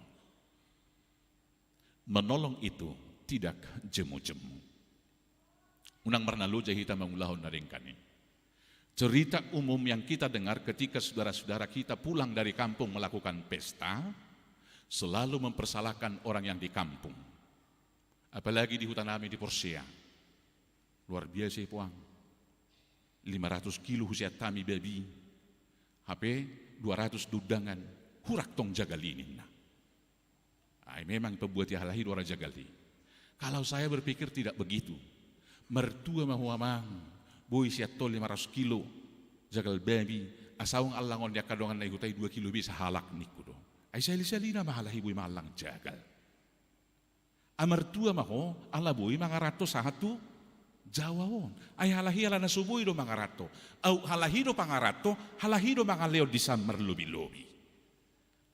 Menolong itu tidak jemu-jemu. Unang marnalu jahita mangulahon naringkani. Cerita umum yang kita dengar ketika saudara-saudara kita pulang dari kampung melakukan pesta, selalu mempersalahkan orang yang di kampung. Apalagi di hutan kami di Porsea. Luar biasa puang. 500 kilo husiat kami babi. HP 200 dudangan. Hurak tong jagalinin. Memang pembuat hal lahir orang jagali. Kalau saya berpikir tidak begitu. Mertua mahuamang. Boy siya tol 500 kilo jagal baby asawang alangon ya kadongan na igutay 2 kilo bisa halak ni kudo ay sali-sali na mahalahi boy malang jagal amartua maho ala boy mga rato sa hatu Jawawon, ay halahi ala na subuhi do mga rato. Au halahi do pangarato, halahi do mga leo di samar lubi-lubi.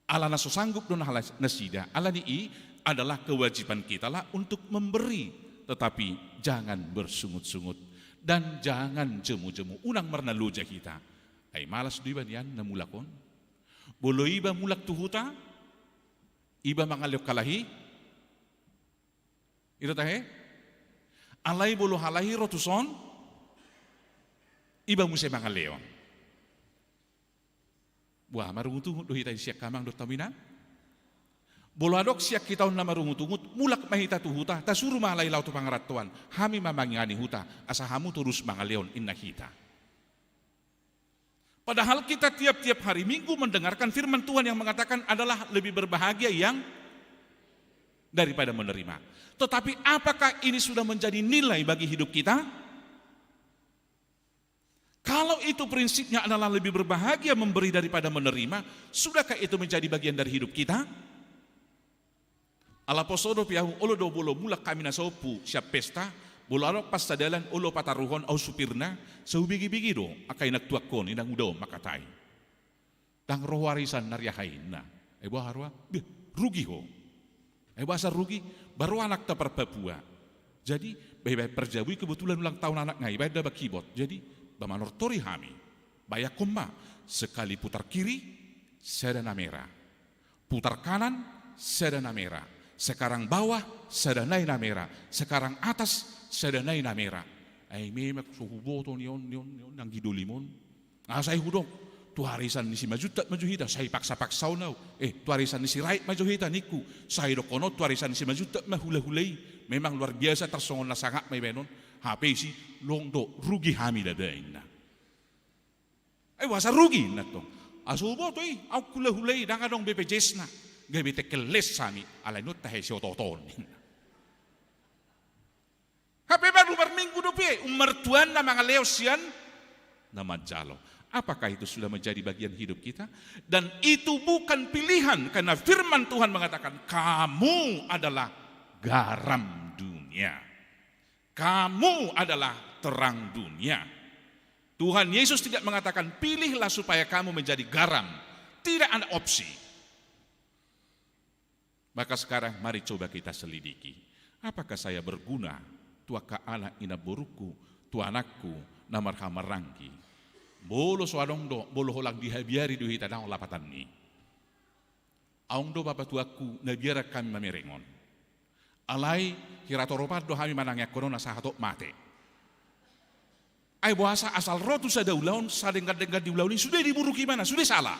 Ala na sosanggup do na sida, ala ni adalah kewajiban kita lah untuk memberi. Tetapi jangan bersungut-sungut dan jangan jemu-jemu. Unang marnaluja kita. Ay malas do iba niyan na mulakon. Bolo iba mulak tuhuta, iba mga leo kalahi. Ito tahe? Alay bolo halahi rotuson, iba musay mga leon. Wah, marungutungut do hitay siyak kamang do tamina. Bolo adok siyak kita na marungutungut, mulak mahita tuhuta, tasuru malay law to pangaratuan, hami mamangani huta, asa hamu turus mga leon inna hita. Padahal kita tiap-tiap hari Minggu mendengarkan firman Tuhan yang mengatakan adalah lebih berbahagia yang daripada menerima. Tetapi apakah ini sudah menjadi nilai bagi hidup kita? Kalau itu prinsipnya adalah lebih berbahagia memberi daripada menerima, sudahkah itu menjadi bagian dari hidup kita? Ala posodo piahu olo do bolo mulak kami na sopu siap pesta, bolo arok pas sadalan olo pataruhon au supirna, saubigi-bigi do akai nagtuakon inang udaw makatay. Tang roh warisan naryahain na. Ebo harwa, rugi ho. Bahasa rugi, baru anak ta perpapua. Jadi, bayi-bayi perjabui kebetulan ulang tahun anak ngai, bayi dah bakibot. Jadi, bamanor tori hami, bayak komba, sekali putar kiri, sedana merah. Putar kanan, sedana merah. Sekarang bawah, sedana merah. Sekarang atas, sedana merah. Memak suhuboto nion nang gidulimon. Saya hudok. Tu harisan ni si majuta majuhita, saya paksa-paksa nau. Tu harisan ni si rait majuhita niku. Saya dokono tu harisan ni si majuta mahula-hulai. Memang luar biasa tersongon na sangat may benon. HP si longdo rugi hami dadain na. Wasa rugi na to. Asubo to au kula-hulai danga dong BPJS na. Gabi tekeles sami alay no tahe si ototon. HP baru berminggu dope umertuan na mga leosian na majalo. Apakah itu sudah menjadi bagian hidup kita? Dan itu bukan pilihan, karena firman Tuhan mengatakan kamu adalah garam dunia. Kamu adalah terang dunia. Tuhan Yesus tidak mengatakan pilihlah supaya kamu menjadi garam. Tidak ada opsi. Maka sekarang mari coba kita selidiki. Apakah saya berguna? Tuaka anak ina buruku, tu anakku namar hamarangki. Bolo soadong do, bolo holang dihabiari do hita daong lapatan ni. Aong do bapak tuaku nabiara kami mamerengon. Alay hiratoropat do kami manangyak kono na sahatok mate. Ay bahasa asal rotu sa daulaon, sa dengar-dengar di ulaon sudah diburu gimana, sudah salah.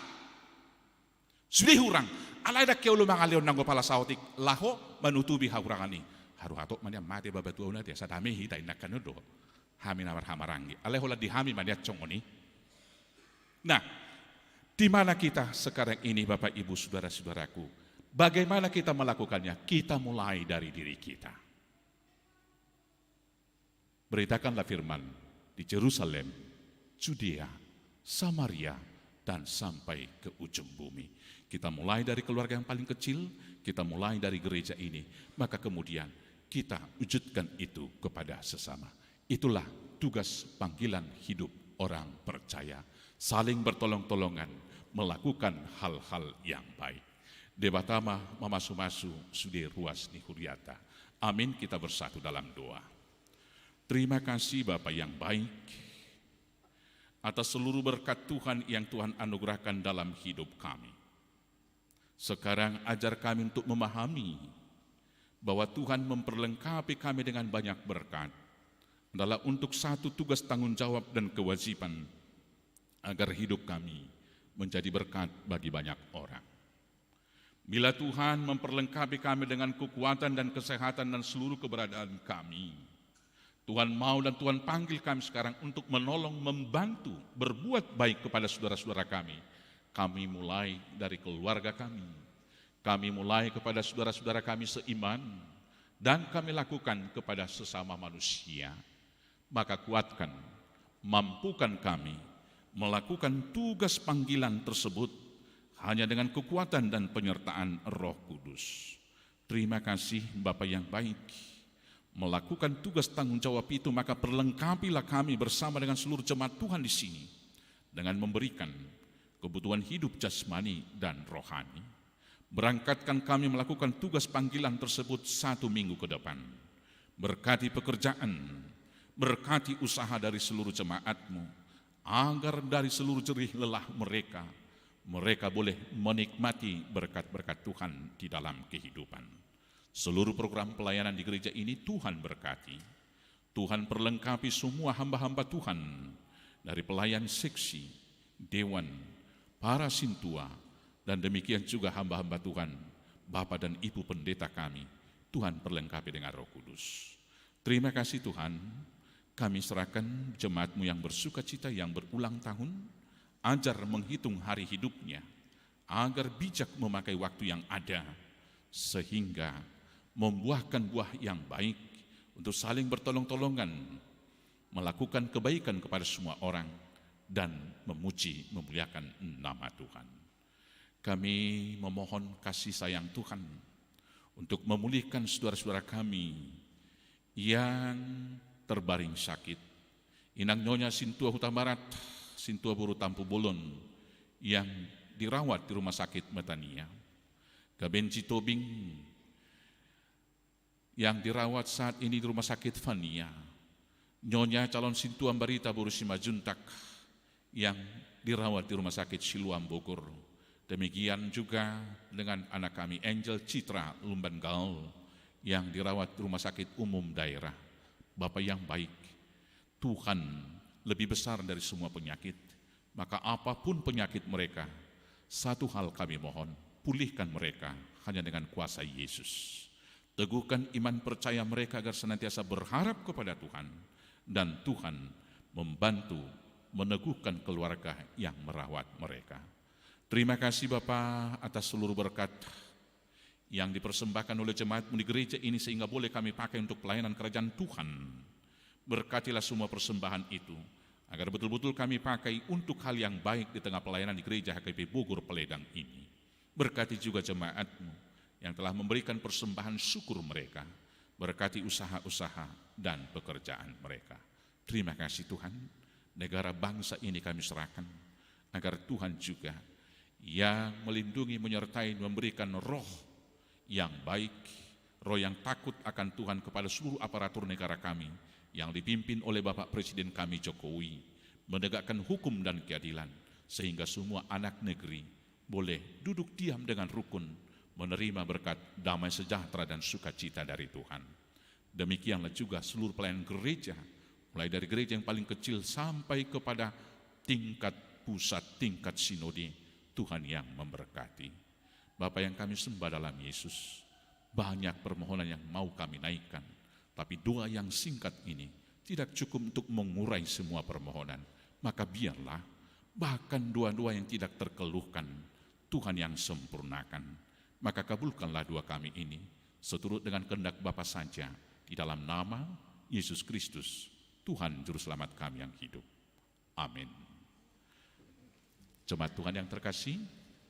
Sudah hurang. Alay dak keu lumang alion nanggo pala sautik laho manutubi hahurangan ni. Haru hatok mania mate bapak tuauna dia sadame hita inakan do. Hami namar hamarangi. Alay hola di hami mania congoni. Nah, di mana kita sekarang ini Bapak Ibu Saudara-saudaraku? Bagaimana kita melakukannya? Kita mulai dari diri kita. Beritakanlah firman di Yerusalem, Judea, Samaria, dan sampai ke ujung bumi. Kita mulai dari keluarga yang paling kecil, kita mulai dari gereja ini, maka kemudian kita wujudkan itu kepada sesama. Itulah tugas panggilan hidup orang percaya. Saling bertolong-tolongan, melakukan hal-hal yang baik. Debatama mamasu-masu sudah ruas ni huriata. Amin, kita bersatu dalam doa. Terima kasih Bapa yang baik atas seluruh berkat Tuhan yang Tuhan anugerahkan dalam hidup kami. Sekarang ajar kami untuk memahami bahwa Tuhan memperlengkapi kami dengan banyak berkat adalah untuk satu tugas tanggung jawab dan kewajiban agar hidup kami menjadi berkat bagi banyak orang. Bila Tuhan memperlengkapi kami dengan kekuatan dan kesehatan dan seluruh keberadaan kami, Tuhan mau dan Tuhan panggil kami sekarang untuk menolong, membantu, berbuat baik kepada saudara-saudara kami. Kami mulai dari keluarga kami mulai kepada saudara-saudara kami seiman, dan kami lakukan kepada sesama manusia. Maka kuatkan, mampukan kami melakukan tugas panggilan tersebut hanya dengan kekuatan dan penyertaan Roh Kudus. Terima kasih Bapa yang baik. melakukan tugas tanggung jawab itu, maka perlengkapilah kami bersama dengan seluruh jemaat Tuhan di sini dengan memberikan kebutuhan hidup jasmani dan rohani. Berangkatkan kami melakukan tugas panggilan tersebut 1 minggu ke depan. Berkati pekerjaan, berkati usaha dari seluruh jemaat-Mu, agar dari seluruh jerih lelah mereka boleh menikmati berkat-berkat Tuhan di dalam kehidupan. Seluruh program pelayanan di gereja ini Tuhan berkati. Tuhan perlengkapi semua hamba-hamba Tuhan, dari pelayan seksi, dewan, para sintua, dan demikian juga hamba-hamba Tuhan, Bapak dan Ibu pendeta kami. Tuhan perlengkapi dengan Roh Kudus. Terima kasih Tuhan, kami serahkan jemaat-Mu yang bersuka cita, yang berulang tahun, ajar menghitung hari hidupnya, agar bijak memakai waktu yang ada, sehingga membuahkan buah yang baik untuk saling bertolong-tolongan, melakukan kebaikan kepada semua orang, dan memuji, memuliakan nama Tuhan. Kami memohon kasih sayang Tuhan untuk memulihkan saudara-saudara kami yang terbaring sakit. Inang Nyonya Sintua Huta Barat, Sintua Buru Tampu Bolon yang dirawat di Rumah Sakit Metania. Kabenci Tobing yang dirawat saat ini di Rumah Sakit Fania. Nyonya calon Sintua Barita Buru Simajuntak yang dirawat di Rumah Sakit Siloam Bogor. Demikian juga dengan anak kami Angel Citra Lumbangal yang dirawat di Rumah Sakit Umum Daerah. Bapak yang baik, Tuhan lebih besar dari semua penyakit. Maka apapun penyakit mereka, satu hal kami mohon, pulihkan mereka hanya dengan kuasa Yesus. Teguhkan iman percaya mereka agar senantiasa berharap kepada Tuhan, dan Tuhan membantu meneguhkan keluarga yang merawat mereka. Terima kasih Bapa atas seluruh berkat yang dipersembahkan oleh jemaat-Mu di gereja ini, sehingga boleh kami pakai untuk pelayanan kerajaan Tuhan. Berkatilah semua persembahan itu, agar betul-betul kami pakai untuk hal yang baik di tengah pelayanan di gereja HKP Bogor Peledang ini. Berkati juga jemaat-Mu yang telah memberikan persembahan syukur mereka. Berkati usaha-usaha dan pekerjaan mereka. Terima kasih Tuhan, negara bangsa ini kami serahkan, agar Tuhan juga yang melindungi, menyertai, memberikan roh yang baik, roh yang takut akan Tuhan kepada seluruh aparatur negara kami, yang dipimpin oleh Bapak Presiden kami Jokowi, menegakkan hukum dan keadilan, sehingga semua anak negeri boleh duduk diam dengan rukun, menerima berkat damai sejahtera dan sukacita dari Tuhan. Demikianlah juga seluruh pelayanan gereja, mulai dari gereja yang paling kecil sampai kepada tingkat pusat, tingkat sinode, Tuhan yang memberkati. Bapa yang kami sembah dalam Yesus, banyak permohonan yang mau kami naikkan, tapi doa yang singkat ini tidak cukup untuk mengurai semua permohonan. Maka biarlah bahkan doa-doa yang tidak terkeluhkan, Tuhan yang sempurnakan. Maka kabulkanlah doa kami ini seturut dengan kehendak Bapa saja, di dalam nama Yesus Kristus, Tuhan Juru Selamat kami yang hidup. Amin. Jemaat Tuhan yang terkasih,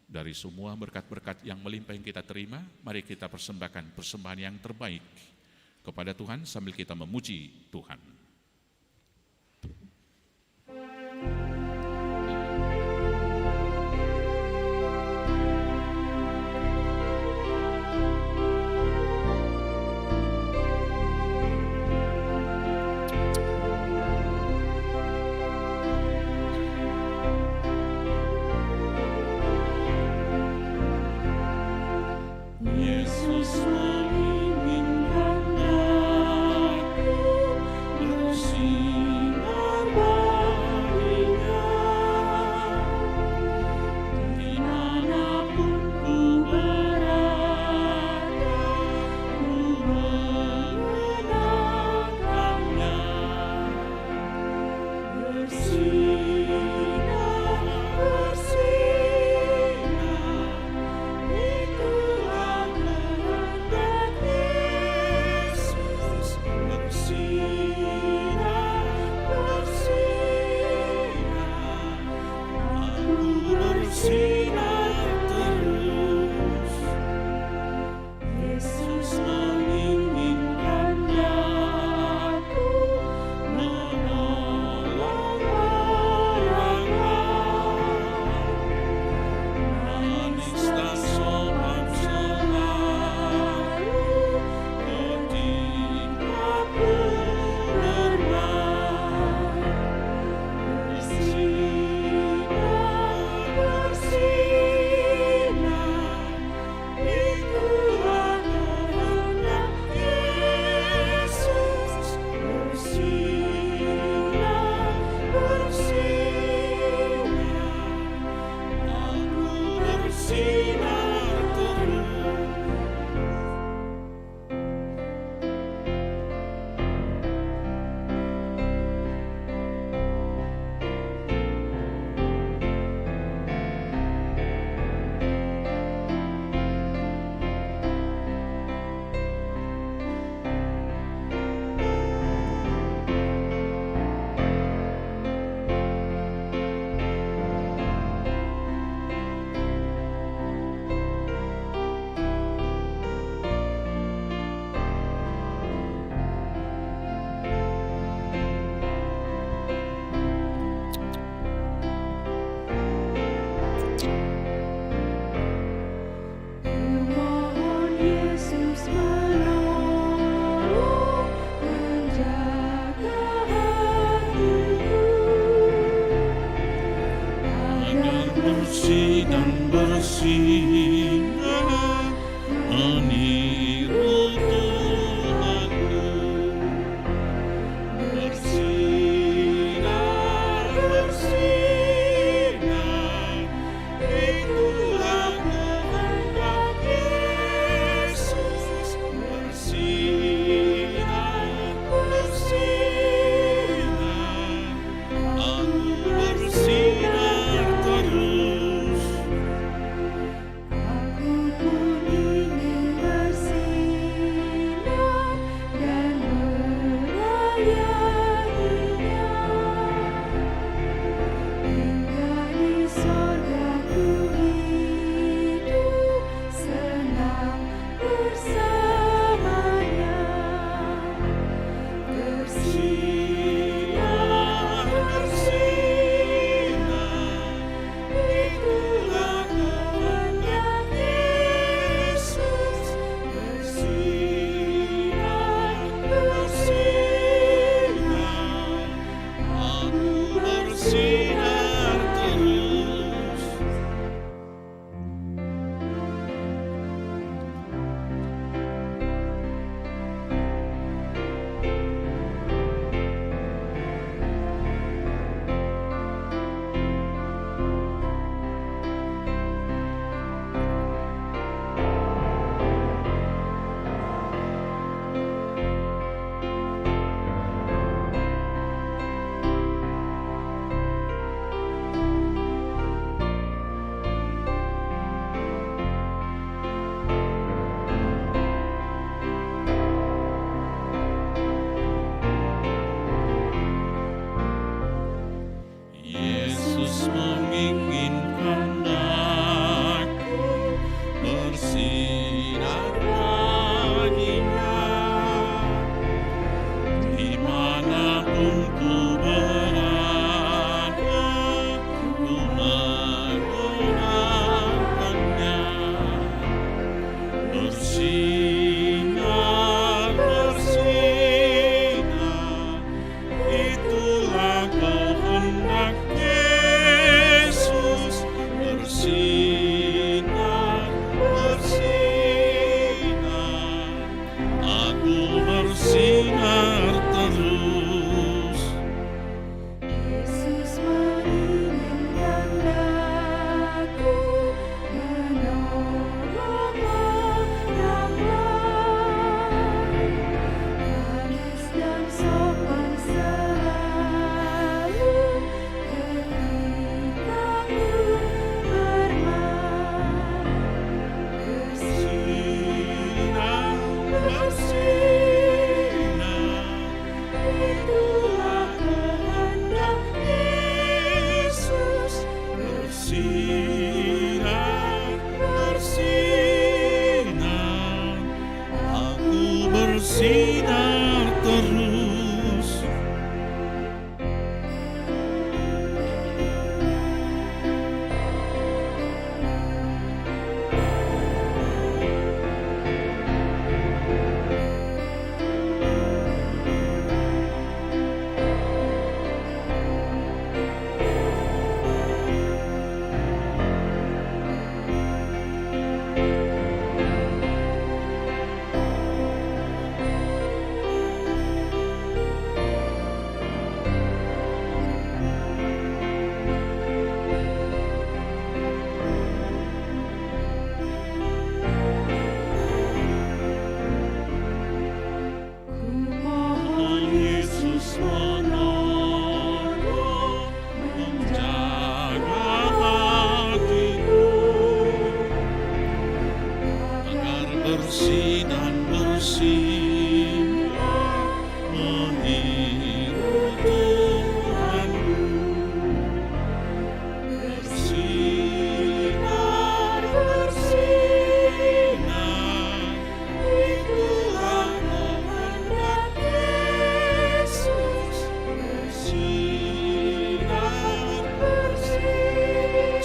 dari semua berkat-berkat yang melimpah yang kita terima, mari kita persembahkan persembahan yang terbaik kepada Tuhan sambil kita memuji Tuhan. Yesus menginginkan aku bersinar terus. Mohon Yesus menolong, menjaga hatiku, agar Bersih dan bersinar meniru Tuhanku. Bersinar, bersinar, itulah kehendak Yesus. Bersinar, bersinar, aku bersinar terus. aku pun ingin bersih.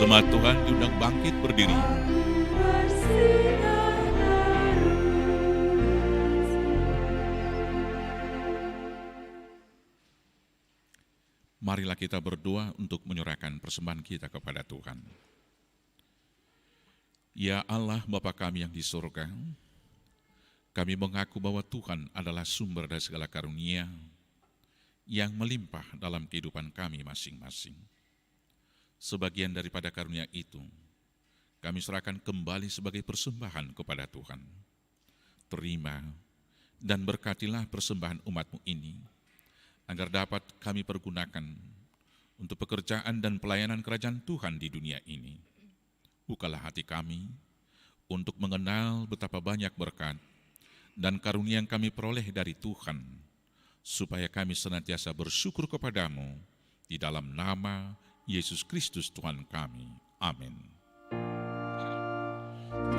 Jemaat Tuhan diundang bangkit berdiri. bersinar terus. Marilah kita berdoa untuk menyerahkan persembahan kita kepada Tuhan. Ya Allah Bapa kami yang di surga, kami mengaku bahwa Tuhan adalah sumber dari segala karunia yang melimpah dalam kehidupan kami masing-masing. Sebagian daripada karunia itu, kami serahkan kembali sebagai persembahan kepada Tuhan. Terima dan berkatilah persembahan umat-Mu ini, agar dapat kami pergunakan untuk pekerjaan dan pelayanan kerajaan Tuhan di dunia ini. Bukalah hati kami untuk mengenal betapa banyak berkat dan karunia yang kami peroleh dari Tuhan, supaya kami senantiasa bersyukur kepadamu di dalam nama Yesus Kristus Tuhan kami. Amin.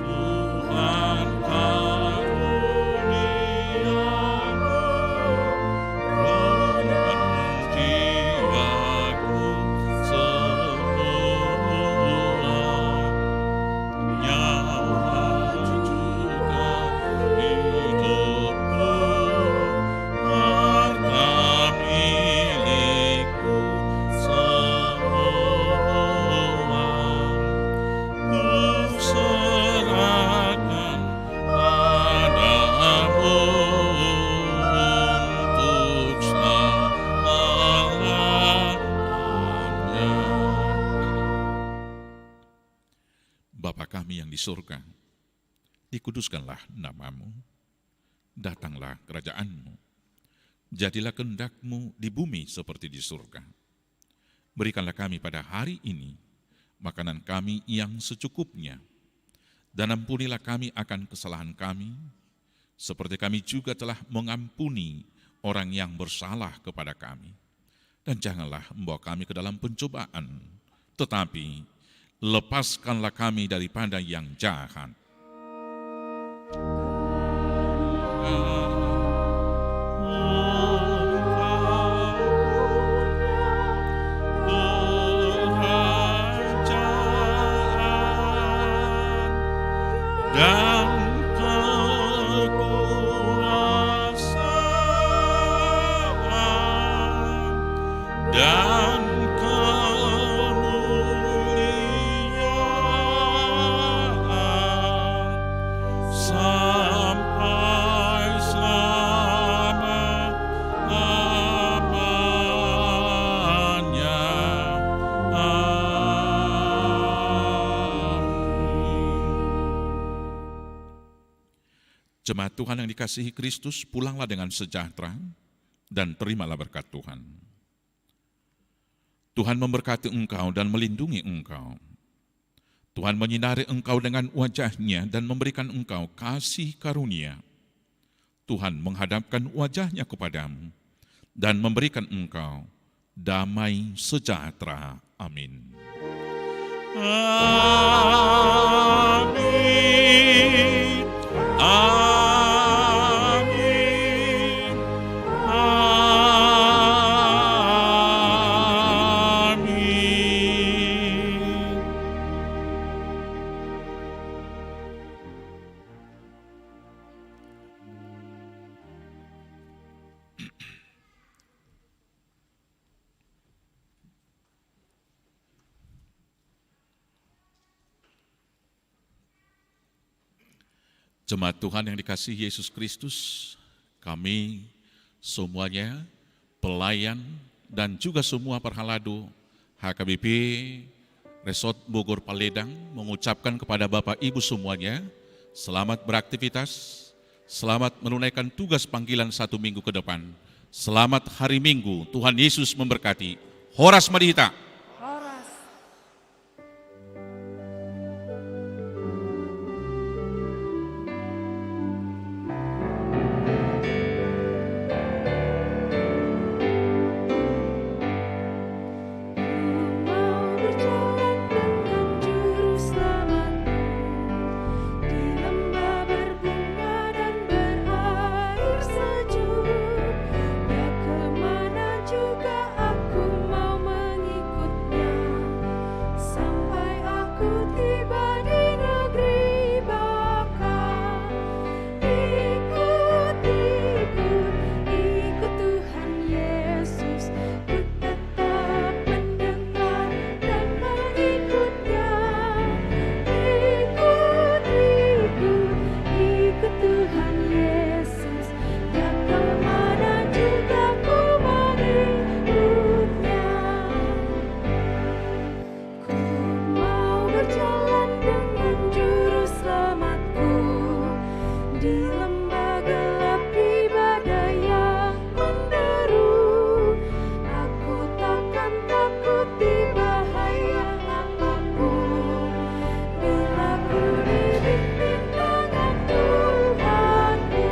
Tuhan karuniamu, roh dan jiwaku semua, nyawa juga hidupku, harta milikku semua, ku serahkan padamu untuk selamanya. Bapa kami yang di surga, dikuduskanlah namamu, datanglah kerajaanmu, jadilah kehendak-Mu di bumi seperti di surga. Berikanlah kami pada hari ini makanan kami yang secukupnya, dan ampunilah kami akan kesalahan kami, seperti kami juga telah mengampuni orang yang bersalah kepada kami. Dan janganlah membawa kami ke dalam pencobaan, tetapi lepaskanlah kami daripada yang jahat. Dan kekuasaan dan kemuliaan sampai selama-lamanya. Jemaat Tuhan yang dikasihi Kristus, pulanglah dengan sejahtera dan terimalah berkat Tuhan. Tuhan memberkati engkau dan melindungi engkau. Tuhan menyinari engkau dengan wajah-Nya dan memberikan engkau kasih karunia. Tuhan menghadapkan wajah-Nya kepadamu dan memberikan engkau damai sejahtera. Amin. Amin. Amin. Jemaat Tuhan yang dikasihi Yesus Kristus, kami semuanya, pelayan dan juga semua perhalado HKBP Resort Bogor Paledang mengucapkan kepada Bapak Ibu semuanya, selamat beraktivitas, selamat menunaikan tugas panggilan 1 minggu ke depan. Selamat hari Minggu, Tuhan Yesus memberkati. Horas Madihita. Horas. Mau berjalan dengan juru selamatmu di lembah berbunga dan berair sejuk. Ya kemana juga aku mau mengikut berjalan dengan juru selamatku di